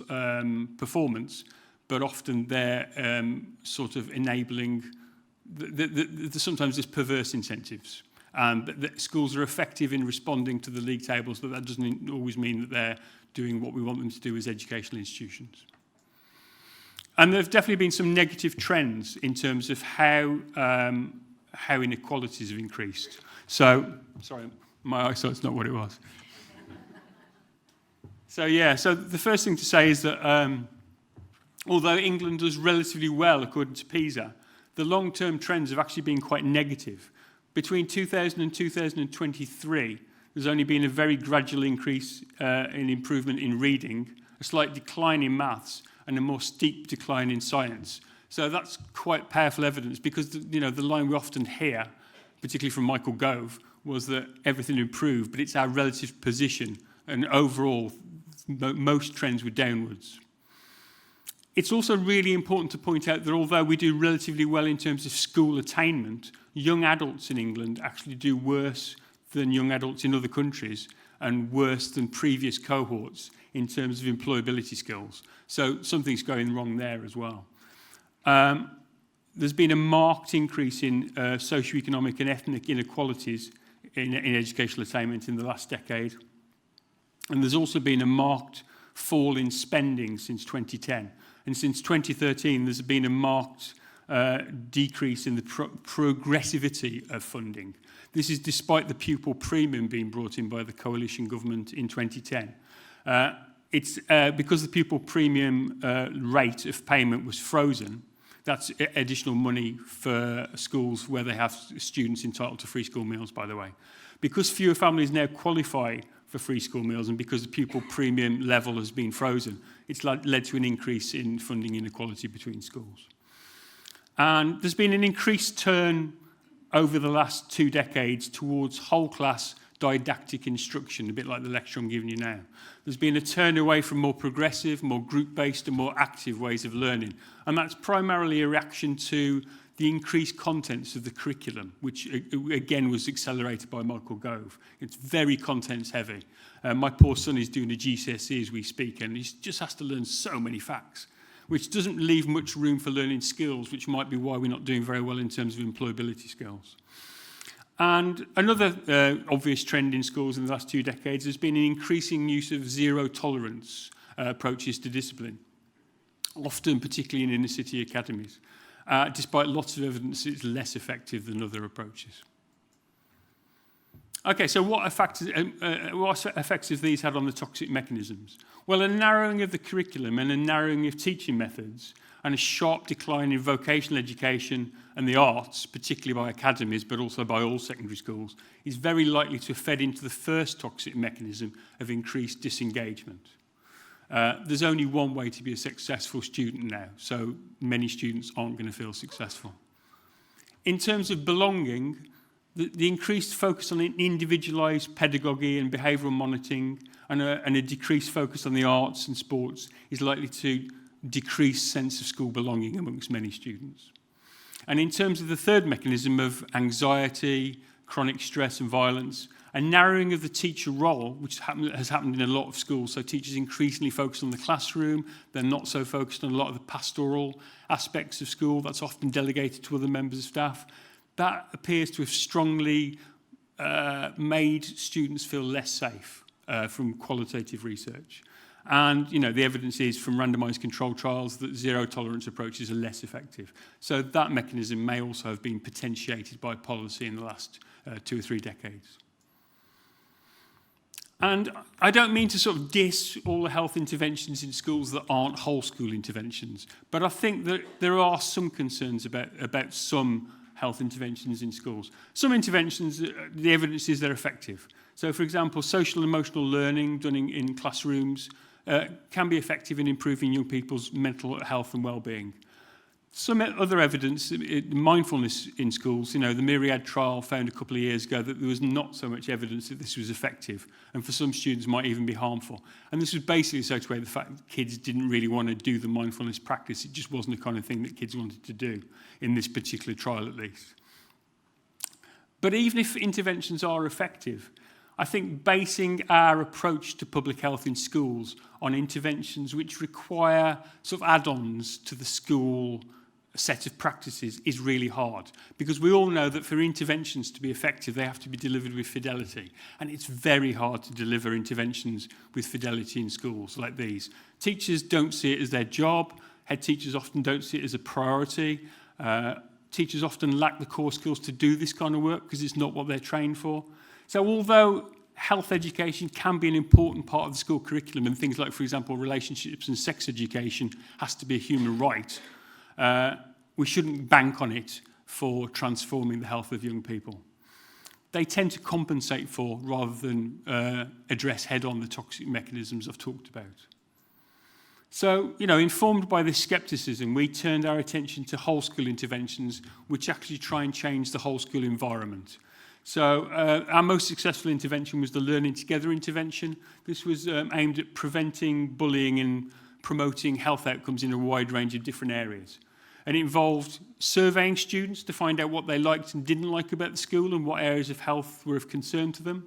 performance, but often they're sort of enabling, sometimes there's perverse incentives. That schools are effective in responding to the league tables, but that doesn't always mean that they're doing what we want them to do as educational institutions. And there have definitely been some negative trends in terms of how inequalities have increased. So, sorry, my eyesight's not what it was. So the first thing to say is that although England does relatively well according to PISA, the long-term trends have actually been quite negative. Between 2000 and 2023, there's only been a very gradual increase in improvement in reading, a slight decline in maths, and a more steep decline in science. So that's quite powerful evidence, because the line we often hear, particularly from Michael Gove, was that everything improved, but it's our relative position, and overall, most trends were downwards. It's also really important to point out that although we do relatively well in terms of school attainment, young adults in England actually do worse than young adults in other countries and worse than previous cohorts in terms of employability skills. So something's going wrong there as well. There's been a marked increase in socioeconomic and ethnic inequalities in educational attainment in the last decade. And there's also been a marked fall in spending since 2010. And since 2013, there's been a marked decrease in the progressivity of funding. This is despite the pupil premium being brought in by the coalition government in 2010. It's because the pupil premium rate of payment was frozen. That's additional money for schools where they have students entitled to free school meals, by the way. Because fewer families now qualify for free school meals and because the pupil premium level has been frozen, it's led to an increase in funding inequality between schools. And there's been an increased turn over the last 2 decades towards whole class didactic instruction, a bit like the lecture I'm giving you now. There's been a turn away from more progressive, more group-based and more active ways of learning. And that's primarily a reaction to the increased contents of the curriculum, which again was accelerated by Michael Gove. It's very contents heavy. My poor son is doing a GCSE as we speak, and he just has to learn so many facts, which doesn't leave much room for learning skills, which might be why we're not doing very well in terms of employability skills. And another obvious trend in schools in the last 2 decades has been an increasing use of zero-tolerance approaches to discipline, often particularly in inner-city academies, despite lots of evidence it's less effective than other approaches. Okay, so what effects have these had on the toxic mechanisms? Well, a narrowing of the curriculum and a narrowing of teaching methods and a sharp decline in vocational education and the arts, particularly by academies, but also by all secondary schools, is very likely to have fed into the first toxic mechanism of increased disengagement. There's only one way to be a successful student now, so many students aren't going to feel successful. In terms of belonging, the increased focus on individualised pedagogy and behavioural monitoring and a decreased focus on the arts and sports is likely to decrease sense of school belonging amongst many students. And in terms of the third mechanism of anxiety, chronic stress and violence, a narrowing of the teacher role, which has happened in a lot of schools, so teachers increasingly focus on the classroom, they're not so focused on a lot of the pastoral aspects of school, that's often delegated to other members of staff. That appears to have strongly made students feel less safe from qualitative research. And the evidence is from randomised controlled trials that zero-tolerance approaches are less effective. So that mechanism may also have been potentiated by policy in the last 2 or 3 decades. And I don't mean to sort of diss all the health interventions in schools that aren't whole school interventions, but I think that there are some concerns about some health interventions in schools. Some interventions, the evidence is they're effective. So, for example, social and emotional learning done in classrooms can be effective in improving young people's mental health and well-being. Some other evidence, mindfulness in schools, the Myriad trial found a couple of years ago that there was not so much evidence that this was effective, and for some students might even be harmful. And this was basically associated with the fact that kids didn't really want to do the mindfulness practice. It just wasn't the kind of thing that kids wanted to do, in this particular trial at least. But even if interventions are effective, I think basing our approach to public health in schools on interventions which require sort of add-ons to the school set of practices is really hard, because we all know that for interventions to be effective, they have to be delivered with fidelity. And it's very hard to deliver interventions with fidelity in schools like these. Teachers don't see it as their job. Head teachers often don't see it as a priority. Teachers often lack the core skills to do this kind of work because it's not what they're trained for. So although health education can be an important part of the school curriculum, and things like, for example, relationships and sex education has to be a human right, we shouldn't bank on it for transforming the health of young people. They tend to compensate for rather than address head-on the toxic mechanisms I've talked about. So, informed by this scepticism, we turned our attention to whole school interventions which actually try and change the whole school environment. So our most successful intervention was the Learning Together intervention. This was aimed at preventing bullying and promoting health outcomes in a wide range of different areas. And it involved surveying students to find out what they liked and didn't like about the school and what areas of health were of concern to them.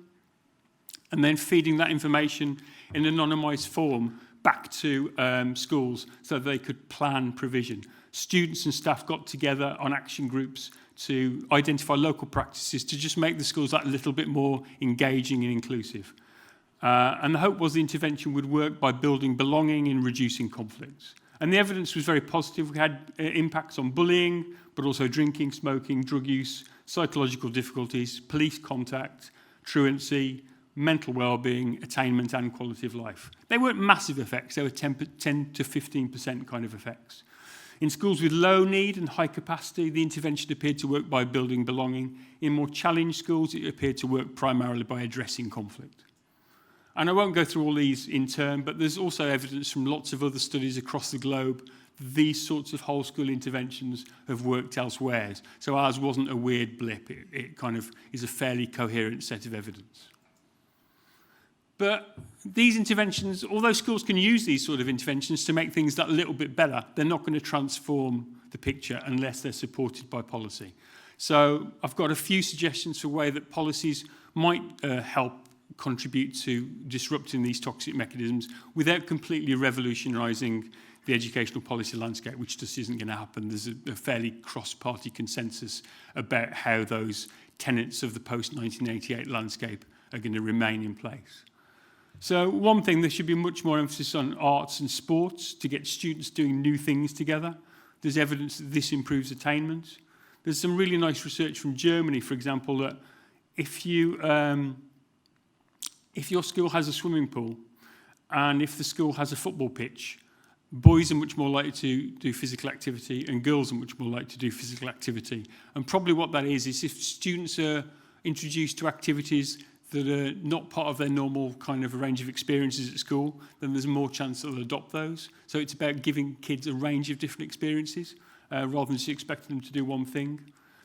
And then feeding that information in an anonymised form back to schools so they could plan provision. Students and staff got together on action groups to identify local practices to just make the schools that little bit more engaging and inclusive. And the hope was the intervention would work by building belonging and reducing conflicts. And the evidence was very positive. We had impacts on bullying, but also drinking, smoking, drug use, psychological difficulties, police contact, truancy, mental well-being, attainment and quality of life. They weren't massive effects, they were 10 to 15% kind of effects. In schools with low need and high capacity, the intervention appeared to work by building belonging. In more challenged schools, it appeared to work primarily by addressing conflict. And I won't go through all these in turn, but there's also evidence from lots of other studies across the globe that these sorts of whole school interventions have worked elsewhere. So ours wasn't a weird blip, it kind of is a fairly coherent set of evidence. But these interventions, although schools can use these sort of interventions to make things that little bit better, they're not going to transform the picture unless they're supported by policy. So I've got a few suggestions for a way that policies might help contribute to disrupting these toxic mechanisms without completely revolutionising the educational policy landscape, which just isn't going to happen. There's a fairly cross-party consensus about how those tenets of the post-1988 landscape are going to remain in place. So one thing, there should be much more emphasis on arts and sports to get students doing new things together. There's evidence that this improves attainment. There's some really nice research from Germany, for example, that if your school has a swimming pool and if the school has a football pitch, boys are much more likely to do physical activity and girls are much more likely to do physical activity. And probably what that is if students are introduced to activities that are not part of their normal kind of range of experiences at school, then there's more chance that they'll adopt those. So it's about giving kids a range of different experiences rather than just expecting them to do one thing.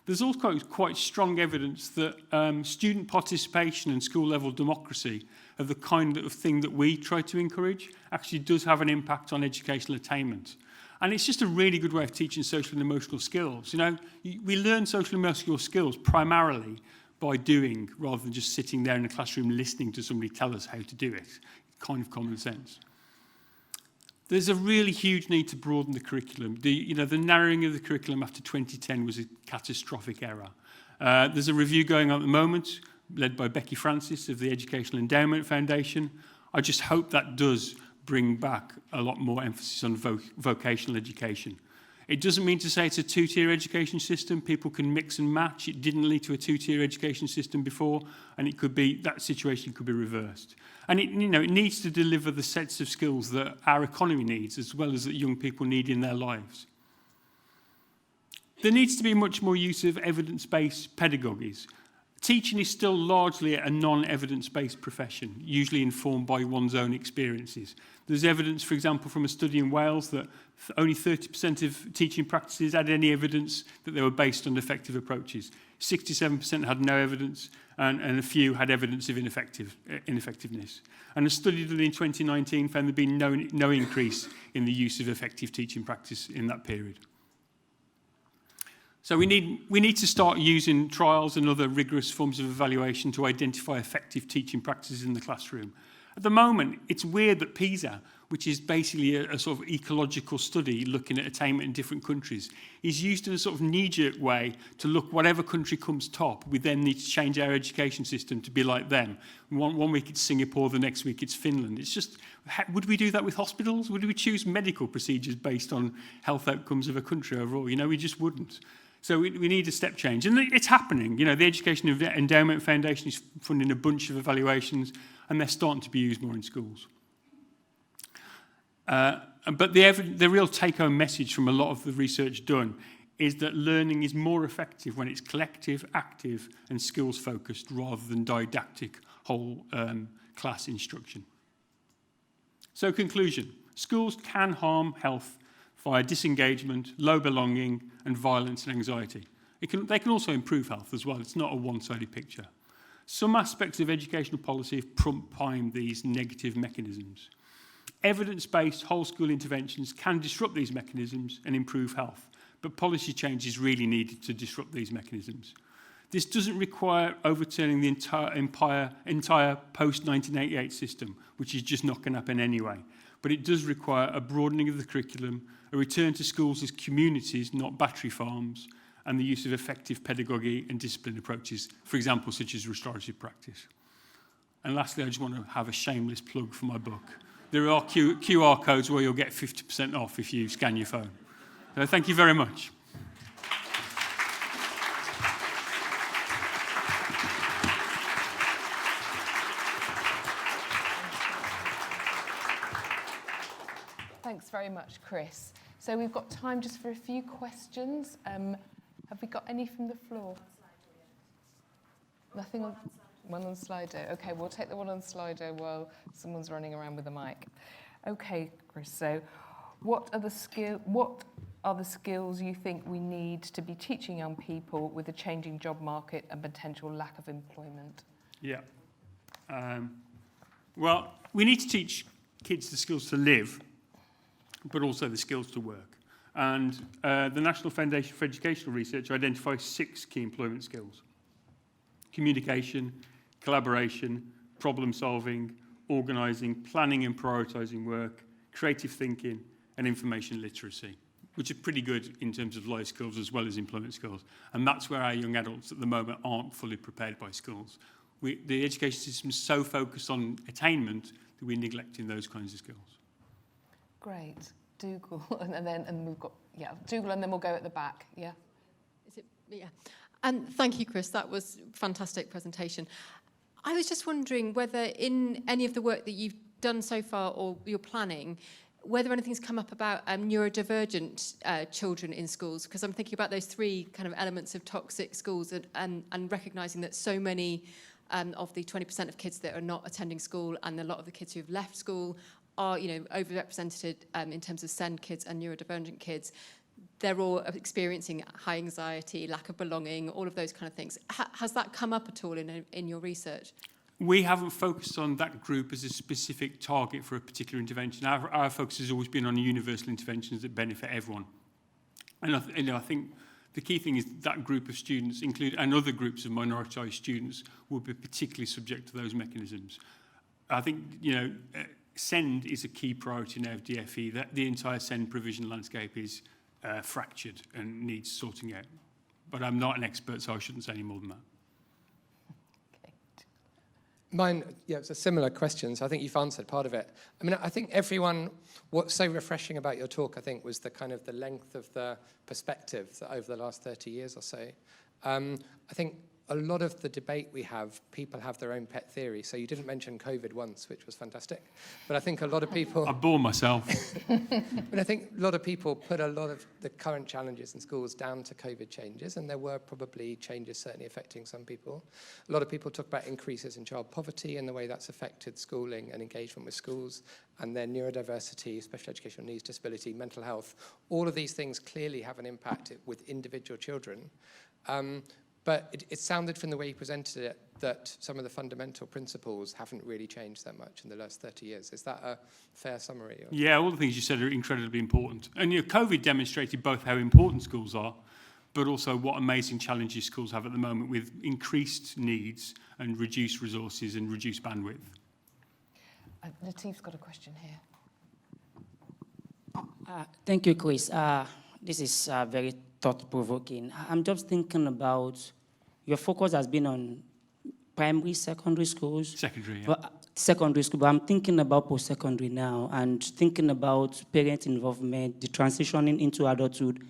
There's also quite strong evidence that student participation and school-level democracy of the kind of thing that we try to encourage actually does have an impact on educational attainment. And it's just a really good way of teaching social and emotional skills. You know, we learn social and emotional skills primarily by doing, rather than just sitting there in a classroom listening to somebody tell us how to do it. Kind of common sense. There's a really huge need to broaden the curriculum. The narrowing of the curriculum after 2010 was a catastrophic error. There's a review going on at the moment, led by Becky Francis of the Educational Endowment Foundation. I just hope that does bring back a lot more emphasis on vocational education. It doesn't mean to say it's a two-tier education system. People can mix and match. It didn't lead to a two-tier education system before, and it could be that situation could be reversed. And it needs to deliver the sets of skills that our economy needs, as well as that young people need in their lives. There needs to be much more use of evidence-based pedagogies. Teaching is still largely a non-evidence-based profession, usually informed by one's own experiences. There's evidence, for example, from a study in Wales that only 30% of teaching practices had any evidence that they were based on effective approaches. 67% had no evidence, and a few had evidence of ineffectiveness. And a study done in 2019 found there'd been no increase in the use of effective teaching practice in that period. So we need to start using trials and other rigorous forms of evaluation to identify effective teaching practices in the classroom. At the moment, it's weird that PISA, which is basically a sort of ecological study looking at attainment in different countries, is used in a sort of knee-jerk way to look whatever country comes top. We then need to change our education system to be like them. One week it's Singapore, the next week it's Finland. It's just, would we do that with hospitals? Would we choose medical procedures based on health outcomes of a country overall? We just wouldn't. So we need a step change. And it's happening. The Education Endowment Foundation is funding a bunch of evaluations, and they're starting to be used more in schools. But the real take-home message from a lot of the research done is that learning is more effective when it's collective, active, and skills-focused rather than didactic whole class instruction. So conclusion, schools can harm health via disengagement, low belonging, and violence and anxiety. They can also improve health as well. It's not a one-sided picture. Some aspects of educational policy have primed these negative mechanisms. Evidence-based whole school interventions can disrupt these mechanisms and improve health, but policy change is really needed to disrupt these mechanisms. This doesn't require overturning the entire post-1988 system, which is just not going to happen anyway. But it does require a broadening of the curriculum, a return to schools as communities, not battery farms, and the use of effective pedagogy and discipline approaches, for example, such as restorative practice. And lastly, I just want to have a shameless plug for my book. There are QR codes where you'll get 50% off if you scan your phone. So thank you very much. Thanks very much, Chris. So we've got time just for a few questions. Have we got any from the floor? Nothing on one on Slido. Okay, we'll take the one on Slido while someone's running around with a mic. Okay, Chris. So, what are the skills you think we need to be teaching young people with a changing job market and potential lack of employment? Yeah. Well, we need to teach kids the skills to live, but also the skills to work. And the National Foundation for Educational Research identifies 6 key employment skills: communication, collaboration, problem solving, organising, planning and prioritising work, creative thinking, and information literacy, which are pretty good in terms of life skills as well as employment skills. And that's where our young adults at the moment aren't fully prepared by schools. The education system is so focused on attainment that we're neglecting those kinds of skills. Great. Dougal, and we've got, Dougal, and then we'll go at the back, yeah? Is it, yeah. And thank you, Chris, that was a fantastic presentation. I was just wondering whether in any of the work that you've done so far or you're planning, whether anything's come up about neurodivergent children in schools, because I'm thinking about those 3 kind of elements of toxic schools and recognising that so many of the 20% of kids that are not attending school and a lot of the kids who've left school are, overrepresented in terms of SEND kids and neurodivergent kids. They're all experiencing high anxiety, lack of belonging, all of those kind of things. Has that come up at all in your research? We haven't focused on that group as a specific target for a particular intervention. Our focus has always been on universal interventions that benefit everyone. And I think the key thing is that group of students and other groups of minoritised students will be particularly subject to those mechanisms. I think, SEND is a key priority now of DFE. That the entire SEND provision landscape is fractured and needs sorting out. But I'm not an expert, so I shouldn't say any more than that. Mine, it's a similar question, so I think you've answered part of it. I mean, I think what's so refreshing about your talk, I think, was the kind of the length of the perspective that over the last 30 years or so. I think a lot of the debate we have, people have their own pet theory. So you didn't mention COVID once, which was fantastic. But I think a lot of people... I bore myself. But I think a lot of people put a lot of the current challenges in schools down to COVID changes, and there were probably changes certainly affecting some people. A lot of people talk about increases in child poverty and the way that's affected schooling and engagement with schools, and then neurodiversity, special educational needs, disability, mental health. All of these things clearly have an impact with individual children. But it sounded from the way you presented it that some of the fundamental principles haven't really changed that much in the last 30 years. Is that a fair summary? Or? Yeah, all the things you said are incredibly important. And COVID demonstrated both how important schools are, but also what amazing challenges schools have at the moment with increased needs and reduced resources and reduced bandwidth. Latif's got a question here. Thank you, Chris. This is very thought-provoking. I'm just thinking about your focus has been on primary, secondary schools. Secondary, yeah. But secondary school, but I'm thinking about post-secondary now and thinking about parent involvement, the transitioning into adulthood,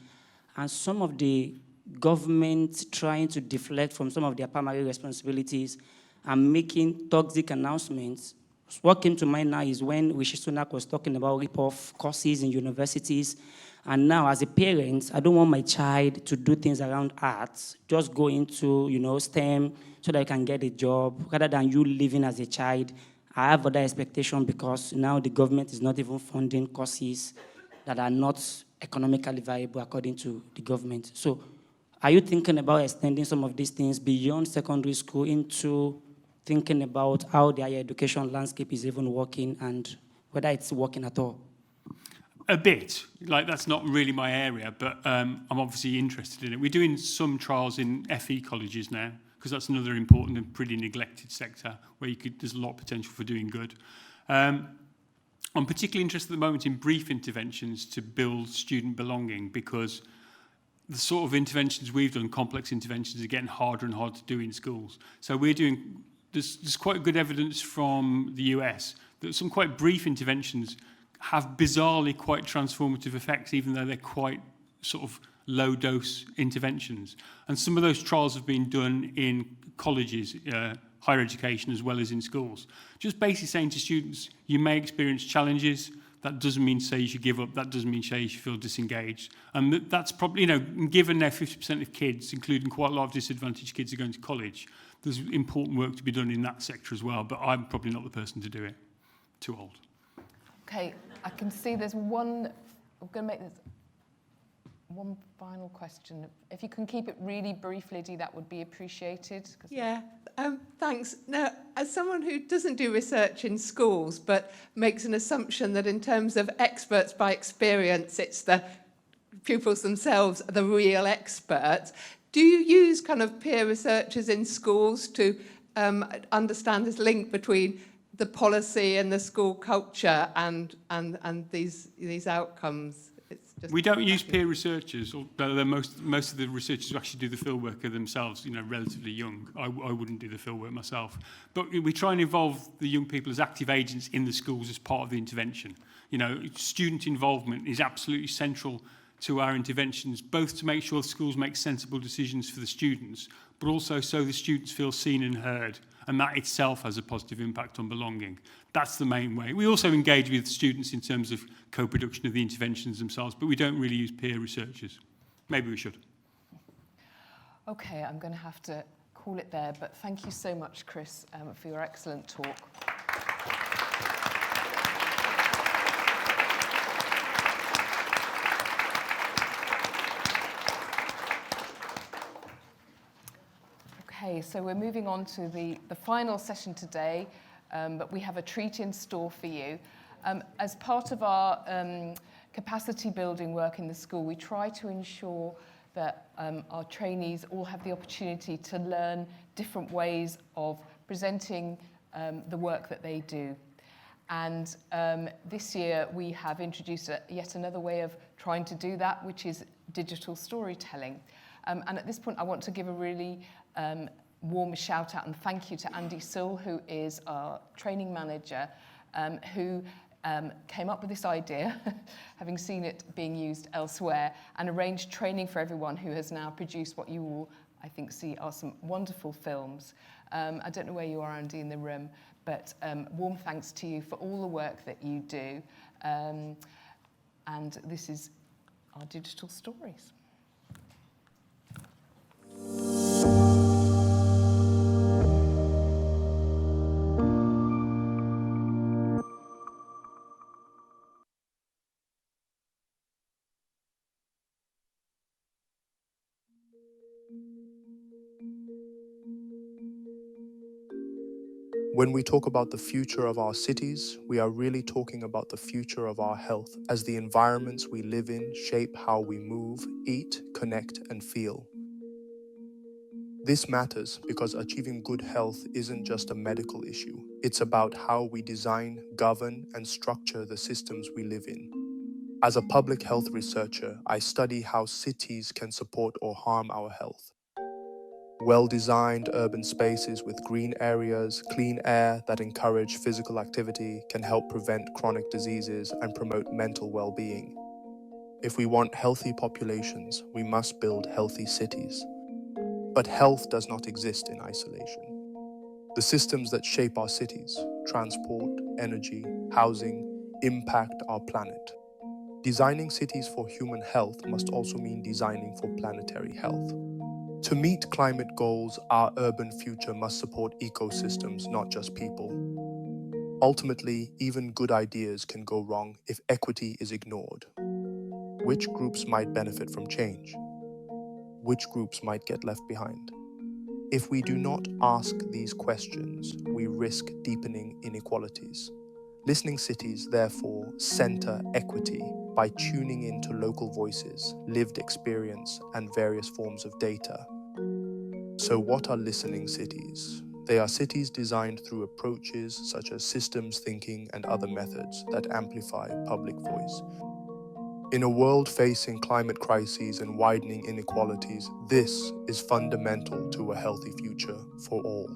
and some of the government trying to deflect from some of their primary responsibilities and making toxic announcements. What came to mind now is when Rishi Sunak was talking about rip-off courses in universities. And now, as a parent, I don't want my child to do things around arts, just go into, STEM so that I can get a job, rather than you living as a child. I have other expectations because now the government is not even funding courses that are not economically viable according to the government. So are you thinking about extending some of these things beyond secondary school into thinking about how the higher education landscape is even working and whether it's working at all. A bit. Like, that's not really my area, but I'm obviously interested in it. We're doing some trials in FE colleges now, because that's another important and pretty neglected sector where there's a lot of potential for doing good. I'm particularly interested at the moment in brief interventions to build student belonging, because the sort of interventions we've done, complex interventions, are getting harder and harder to do in schools. So there's quite good evidence from the US that some quite brief interventions have bizarrely quite transformative effects, even though they're quite sort of low-dose interventions. And some of those trials have been done in colleges, higher education, as well as in schools. Just basically saying to students, you may experience challenges. That doesn't mean say you should give up. That doesn't mean say you should feel disengaged. And that's probably, given now 50% of kids, including quite a lot of disadvantaged kids, are going to college, there's important work to be done in that sector as well. But I'm probably not the person to do it. Too old. Okay, I can see there's one. I'm going to make this one final question. If you can keep it really brief, Liddy, that would be appreciated. Yeah, thanks. Now, as someone who doesn't do research in schools, but makes an assumption that in terms of experts by experience, it's the pupils themselves the real experts, do you use kind of peer researchers in schools to understand this link between the policy and the school culture and these outcomes? We don't use peer researchers, although most of the researchers who actually do the fieldwork are themselves, relatively young. I wouldn't do the fieldwork myself. But we try and involve the young people as active agents in the schools as part of the intervention. Student involvement is absolutely central to our interventions, both to make sure the schools make sensible decisions for the students, but also so the students feel seen and heard. And that itself has a positive impact on belonging. That's the main way. We also engage with students in terms of co-production of the interventions themselves, but we don't really use peer researchers. Maybe we should. Okay, I'm going to have to call it there, but thank you so much, Chris, for your excellent talk. Okay, so we're moving on to the final session today, but we have a treat in store for you. As part of our capacity building work in the school, we try to ensure that our trainees all have the opportunity to learn different ways of presenting the work that they do. And this year we have introduced yet another way of trying to do that, which is digital storytelling. And at this point I want to give a really warm shout out and thank you to Andy Sill, who is our training manager, who came up with this idea, having seen it being used elsewhere, and arranged training for everyone, who has now produced what you will, I think, see are some wonderful films. I don't know where you are, Andy, in the room, but warm thanks to you for all the work that you do. And this is our digital stories. When we talk about the future of our cities, we are really talking about the future of our health, as the environments we live in shape how we move, eat, connect, and feel. This matters because achieving good health isn't just a medical issue. It's about how we design, govern, and structure the systems we live in. As a public health researcher, I study how cities can support or harm our health. Well-designed urban spaces with green areas, clean air that encourage physical activity can help prevent chronic diseases and promote mental well-being. If we want healthy populations, we must build healthy cities. But health does not exist in isolation. The systems that shape our cities, transport, energy, housing, impact our planet. Designing cities for human health must also mean designing for planetary health. To meet climate goals, our urban future must support ecosystems, not just people. Ultimately, even good ideas can go wrong if equity is ignored. Which groups might benefit from change? Which groups might get left behind? If we do not ask these questions, we risk deepening inequalities. Listening cities, therefore, center equity by tuning into local voices, lived experience, and various forms of data. So what are listening cities? They are cities designed through approaches such as systems thinking and other methods that amplify public voice. In a world facing climate crises and widening inequalities, this is fundamental to a healthy future for all.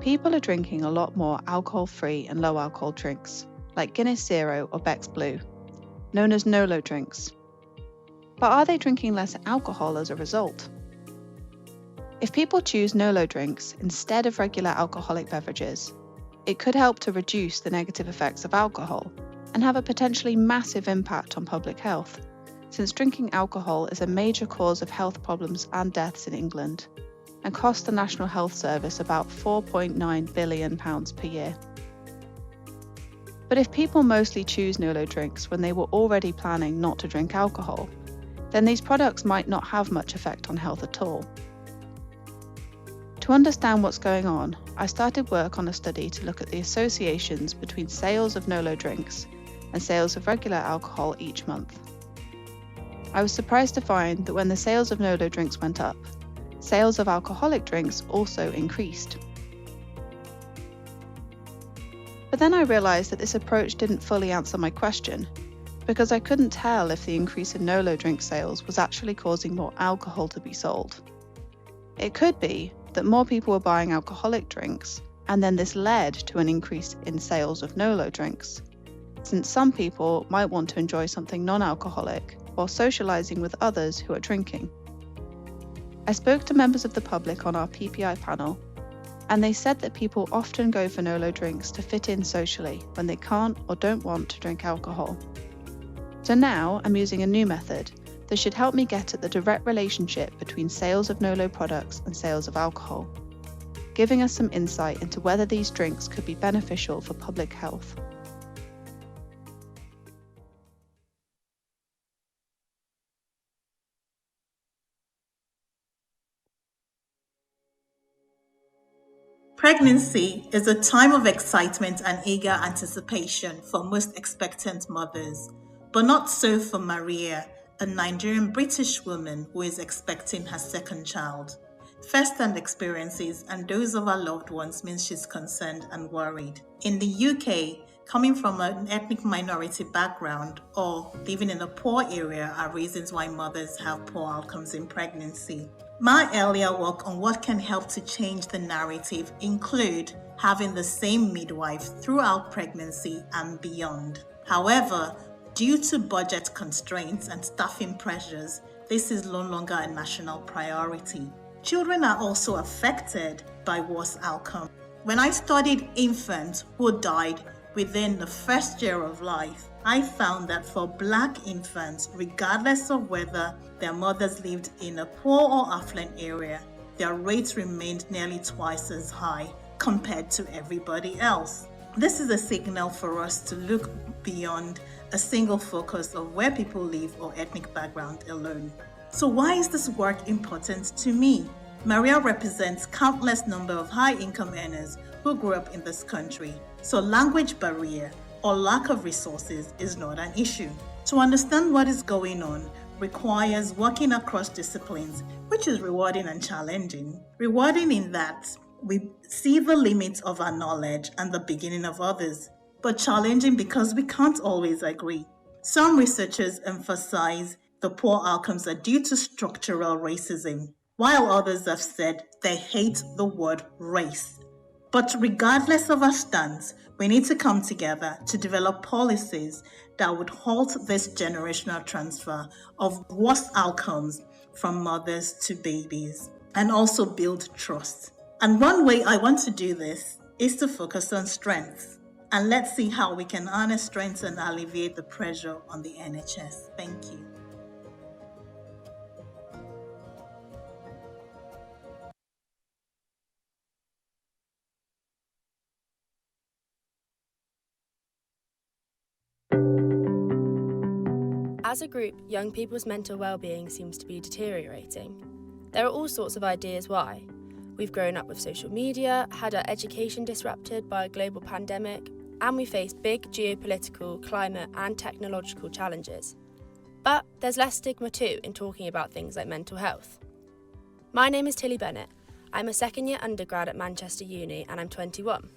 People are drinking a lot more alcohol-free and low-alcohol drinks, like Guinness Zero or Beck's Blue, known as NOLO drinks. But are they drinking less alcohol as a result? If people choose NOLO drinks instead of regular alcoholic beverages, it could help to reduce the negative effects of alcohol and have a potentially massive impact on public health, since drinking alcohol is a major cause of health problems and deaths in England, and costs the National Health Service about £4.9 billion per year. But if people mostly choose NOLO drinks when they were already planning not to drink alcohol, then these products might not have much effect on health at all. To understand what's going on, I started work on a study to look at the associations between sales of NOLO drinks and sales of regular alcohol each month. I was surprised to find that when the sales of NOLO drinks went up, sales of alcoholic drinks also increased. But then I realised that this approach didn't fully answer my question, because I couldn't tell if the increase in NOLO drink sales was actually causing more alcohol to be sold. It could be that more people were buying alcoholic drinks, and then this led to an increase in sales of NOLO drinks, since some people might want to enjoy something non-alcoholic while socialising with others who are drinking. I spoke to members of the public on our PPI panel, and they said that people often go for NOLO drinks to fit in socially when they can't or don't want to drink alcohol. So now I'm using a new method that should help me get at the direct relationship between sales of NOLO products and sales of alcohol, giving us some insight into whether these drinks could be beneficial for public health. Pregnancy is a time of excitement and eager anticipation for most expectant mothers, but not so for Maria, a Nigerian-British woman who is expecting her second child. First-hand experiences and those of her loved ones means she's concerned and worried. In the UK, coming from an ethnic minority background or living in a poor area are reasons why mothers have poor outcomes in pregnancy. My earlier work on what can help to change the narrative include having the same midwife throughout pregnancy and beyond. However, due to budget constraints and staffing pressures, this is no longer a national priority. Children are also affected by worse outcomes. When I studied infants who died within the first year of life, I found that for Black infants, regardless of whether their mothers lived in a poor or affluent area, their rates remained nearly twice as high compared to everybody else. This is a signal for us to look beyond a single focus of where people live or ethnic background alone. So why is this work important to me? Maria represents countless number of high-income earners who grew up in this country, so language barrier or lack of resources is not an issue. To understand what is going on requires working across disciplines, which is rewarding and challenging. Rewarding in that we see the limits of our knowledge and the beginning of others, but challenging because we can't always agree. Some researchers emphasize the poor outcomes are due to structural racism, while others have said they hate the word race. But regardless of our stance, we need to come together to develop policies that would halt this generational transfer of worse outcomes from mothers to babies and also build trust. And one way I want to do this is to focus on strengths. And let's see how we can harness strengths and alleviate the pressure on the NHS. Thank you. As a group, young people's mental well-being seems to be deteriorating. There are all sorts of ideas why. We've grown up with social media, had our education disrupted by a global pandemic, and we face big geopolitical, climate and technological challenges. But there's less stigma too in talking about things like mental health. My name is Tilly Bennett. I'm a second-year undergrad at Manchester Uni and I'm 21.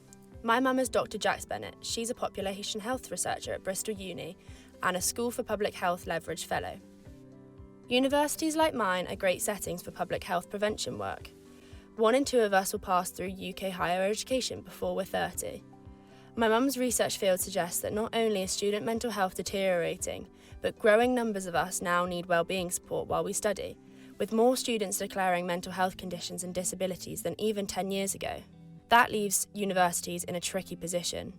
My mum is Dr. Jax Bennett. She's a population health researcher at Bristol Uni and a School for Public Health Leverage Fellow. Universities like mine are great settings for public health prevention work. 1 in 2 of us will pass through UK higher education before we're 30. My mum's research field suggests that not only is student mental health deteriorating, but growing numbers of us now need wellbeing support while we study, with more students declaring mental health conditions and disabilities than even 10 years ago. That leaves universities in a tricky position.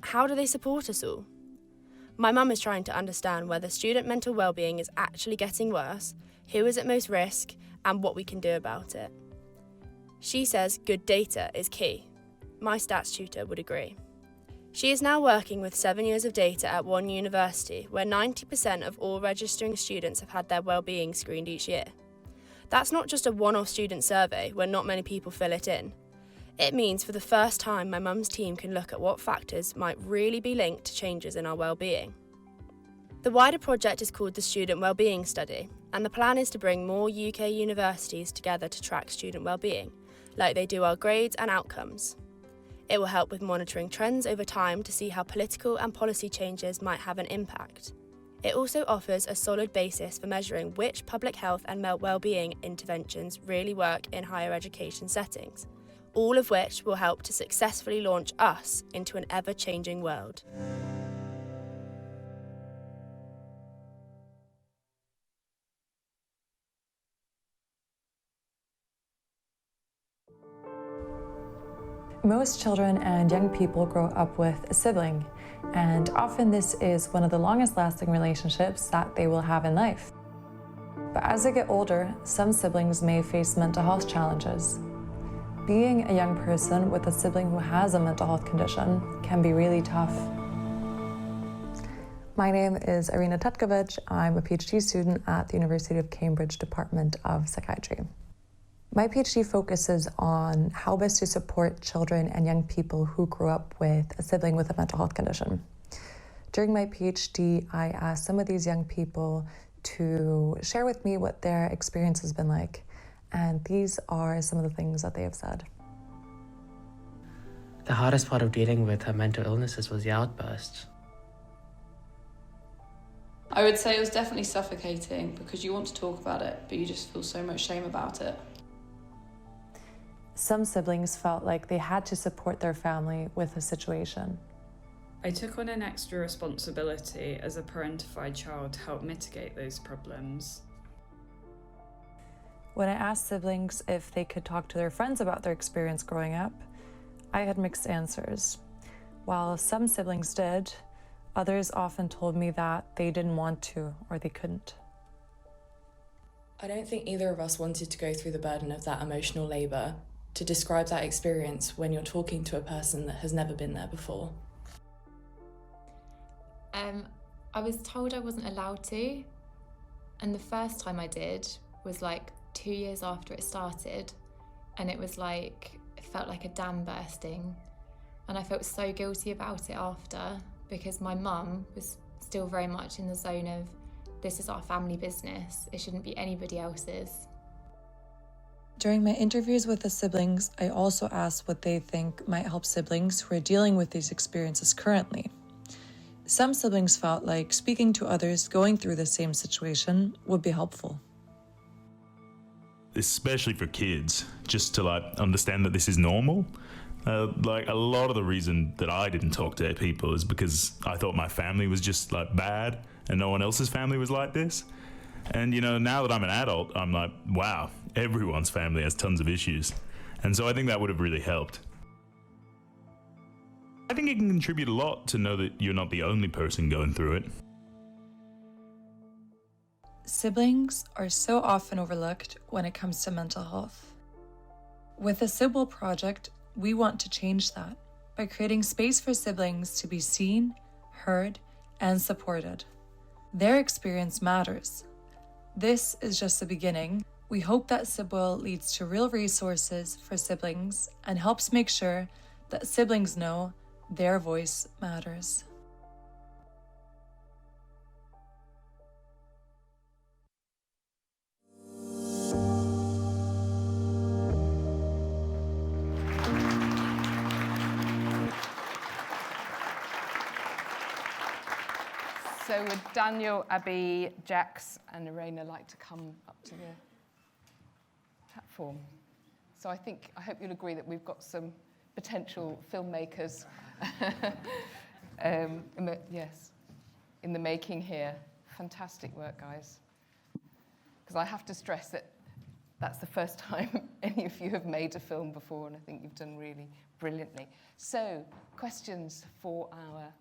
How do they support us all? My mum is trying to understand whether student mental wellbeing is actually getting worse, who is at most risk, and what we can do about it. She says good data is key. My stats tutor would agree. She is now working with 7 years of data at one university where 90% of all registering students have had their wellbeing screened each year. That's not just a one-off student survey where not many people fill it in. It means for the first time my mum's team can look at what factors might really be linked to changes in our wellbeing. The wider project is called the Student Wellbeing Study, and the plan is to bring more UK universities together to track student wellbeing, like they do our grades and outcomes. It will help with monitoring trends over time to see how political and policy changes might have an impact. It also offers a solid basis for measuring which public health and wellbeing interventions really work in higher education settings, all of which will help to successfully launch us into an ever-changing world. Most children and young people grow up with a sibling, and often this is one of the longest lasting relationships that they will have in life. But as they get older, some siblings may face mental health challenges. Being a young person with a sibling who has a mental health condition can be really tough. My name is Irena Tetkovic. I'm a PhD student at the University of Cambridge Department of Psychiatry. My PhD focuses on how best to support children and young people who grew up with a sibling with a mental health condition. During my PhD, I asked some of these young people to share with me what their experience has been like, and these are some of the things that they have said. The hardest part of dealing with her mental illnesses was the outbursts. I would say it was definitely suffocating because you want to talk about it, but you just feel so much shame about it. Some siblings felt like they had to support their family with a situation. I took on an extra responsibility as a parentified child to help mitigate those problems. When I asked siblings if they could talk to their friends about their experience growing up, I had mixed answers. While some siblings did, others often told me that they didn't want to or they couldn't. I don't think either of us wanted to go through the burden of that emotional labour, to describe that experience when you're talking to a person that has never been there before. I was told I wasn't allowed to, and the first time I did was like 2 years after it started, and it was like, it felt like a dam bursting, and I felt so guilty about it after, because my mum was still very much in the zone of, this is our family business, it shouldn't be anybody else's. During my interviews with the siblings, I also asked what they think might help siblings who are dealing with these experiences currently. Some siblings felt like speaking to others going through the same situation would be helpful. Especially for kids, just to understand that this is normal. A lot of the reason that I didn't talk to people is because I thought my family was just bad and no one else's family was like this. And now that I'm an adult, I'm like, wow, everyone's family has tons of issues. And so I think that would have really helped. I think it can contribute a lot to know that you're not the only person going through it. Siblings are so often overlooked when it comes to mental health. With the Sibble Project, we want to change that by creating space for siblings to be seen, heard, and supported. Their experience matters. This is just the beginning. We hope that SPHR leads to real resources for siblings and helps make sure that siblings know their voice matters. So would Daniel, Abby, Jax and Irena like to come up to the platform? So I hope you'll agree that we've got some potential filmmakers yes, in the making here. Fantastic work, guys. Because I have to stress that that's the first time any of you have made a film before, and I think you've done really brilliantly. So, questions for our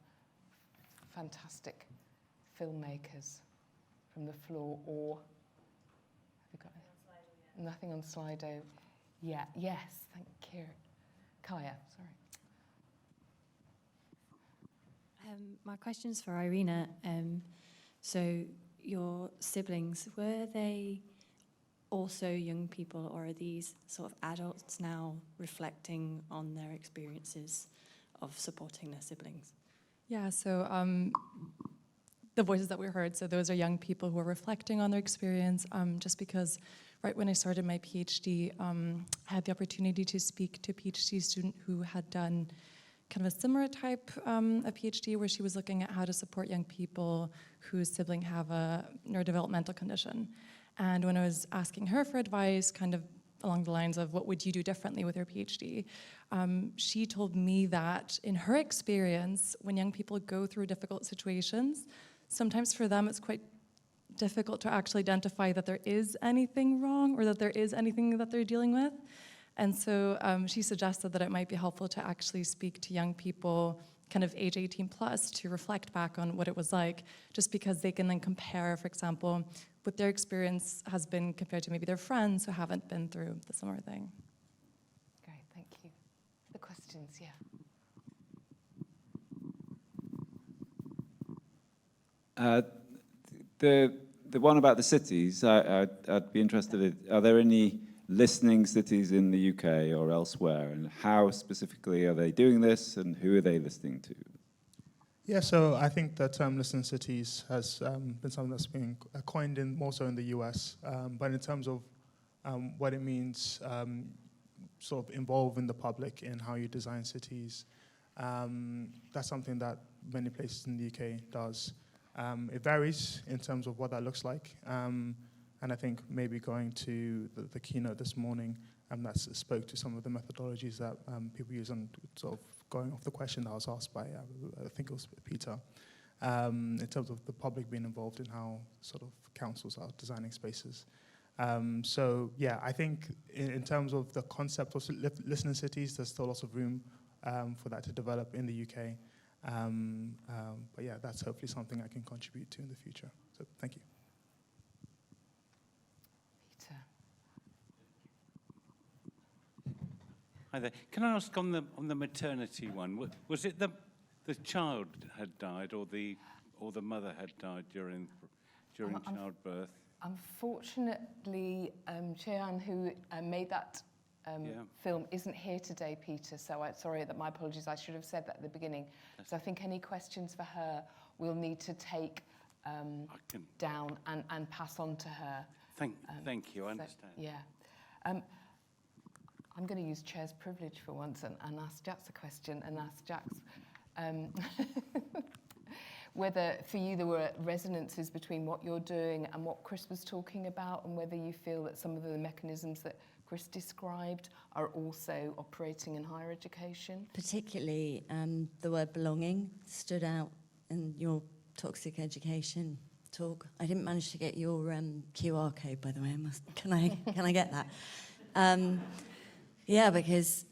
fantastic filmmakers from the floor, or have you got nothing on Slido? Yeah, yes, thank you. Kaya, sorry. My question's for Irena. So your siblings, were they also young people, or are these sort of adults now reflecting on their experiences of supporting their siblings? Yeah, so the voices that we heard, so those are young people who are reflecting on their experience, just because right when I started my PhD, I had the opportunity to speak to a PhD student who had done kind of a similar type of PhD, where she was looking at how to support young people whose sibling have a neurodevelopmental condition. And when I was asking her for advice, kind of along the lines of what would you do differently with your PhD, she told me that in her experience, when young people go through difficult situations, sometimes for them it's quite difficult to actually identify that there is anything wrong or that there is anything that they're dealing with. And so she suggested that it might be helpful to actually speak to young people kind of age 18 plus to reflect back on what it was like, just because they can then compare, for example, what their experience has been compared to maybe their friends who haven't been through the similar thing. Great, thank you. The questions, yeah. The one about the cities, I'd be interested in, are there any listening cities in the UK or elsewhere, and how specifically are they doing this, and who are they listening to? Yeah, so I think the term listening cities has been something that's been coined in more so in the US, but in terms of what it means, sort of involving the public in how you design cities, that's something that many places in the UK does. It varies in terms of what that looks like. And I think maybe going to the keynote this morning, that spoke to some of the methodologies that people use, and sort of going off the question that was asked by, I think it was Peter, in terms of the public being involved in how sort of councils are designing spaces. So yeah, I think in terms of the concept of listening cities, there's still lots of room for that to develop in the UK. But yeah, that's hopefully something I can contribute to in the future. So thank you. Hi there. Can I ask on the maternity one? Was it the child had died, or the mother had died during childbirth? Unfortunately, Chehan, who made that film, isn't here today, Peter. So sorry, my apologies. I should have said that at the beginning. So I think any questions for her we'll need to take down and pass on to her. Thank you. I understand. Yeah. I'm going to use chair's privilege for once and ask Jax a question, and ask Jax whether for you there were resonances between what you're doing and what Chris was talking about, and whether you feel that some of the mechanisms that Chris described are also operating in higher education. Particularly the word belonging stood out in your toxic education talk. I didn't manage to get your QR code, by the way. Can I get that? Yeah, because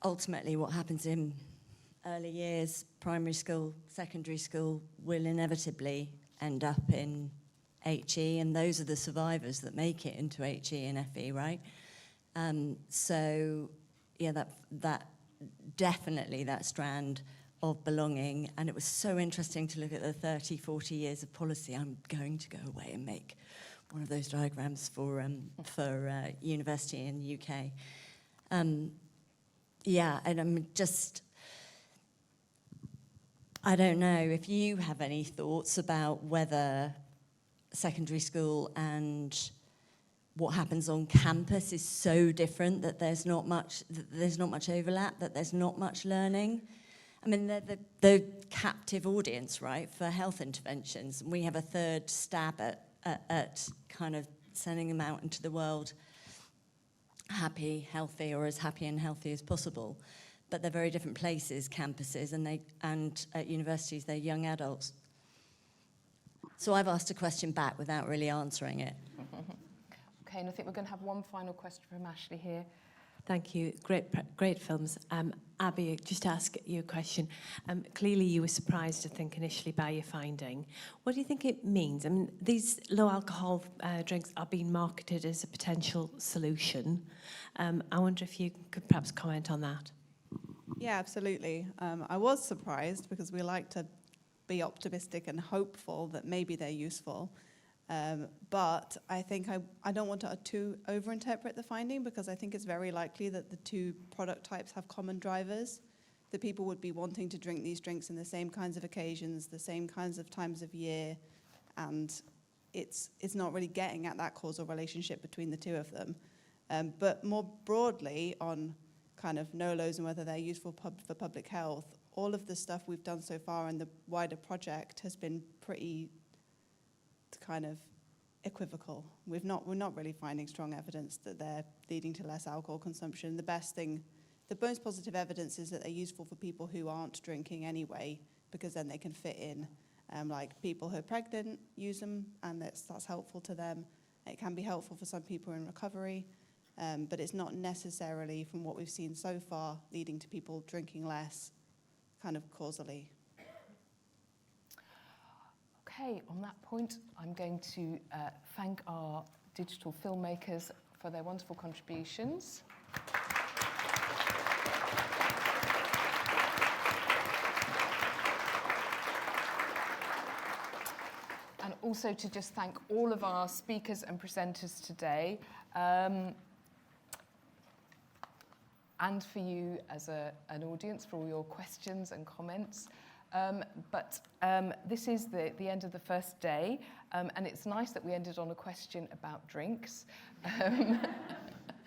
ultimately what happens in early years, primary school, secondary school, will inevitably end up in HE, and those are the survivors that make it into HE and FE, right? So, yeah, that definitely that strand of belonging, and it was so interesting to look at the 30, 40 years of policy. I'm going to go away and make one of those diagrams for university in the UK. Yeah, and I'm just, I don't know if you have any thoughts about whether secondary school and what happens on campus is so different that there's not much overlap, that there's not much learning. I mean, they're the captive audience, right, for health interventions. And we have a third stab at kind of sending them out into the world happy, healthy, or as happy and healthy as possible. But they're very different places, campuses, and at universities, they're young adults. So I've asked a question back without really answering it. Okay, and I think we're going to have one final question from Ashley here. Thank you. Great films. Abby, just to ask you a question. Clearly you were surprised, I think, initially by your finding. What do you think it means? I mean, these low-alcohol drinks are being marketed as a potential solution. I wonder if you could perhaps comment on that. Yeah, absolutely. I was surprised because we like to be optimistic and hopeful that maybe they're useful. But I think I don't want to overinterpret the finding, because I think it's very likely that the two product types have common drivers, that people would be wanting to drink these drinks in the same kinds of occasions, the same kinds of times of year, and it's not really getting at that causal relationship between the two of them. But more broadly on kind of NOLOs and whether they're useful for public health, all of the stuff we've done so far in the wider project has been pretty kind of equivocal. We're not really finding strong evidence that they're leading to less alcohol consumption. The most positive evidence is that they're useful for people who aren't drinking anyway, because then they can fit in. Like people who are pregnant use them, and that's helpful to them. It can be helpful for some people in recovery, but it's not necessarily, from what we've seen so far, leading to people drinking less, kind of causally. Okay, on that point, I'm going to thank our digital filmmakers for their wonderful contributions. And also to just thank all of our speakers and presenters today, and for you as an audience for all your questions and comments. But this is the end of the first day, and it's nice that we ended on a question about drinks.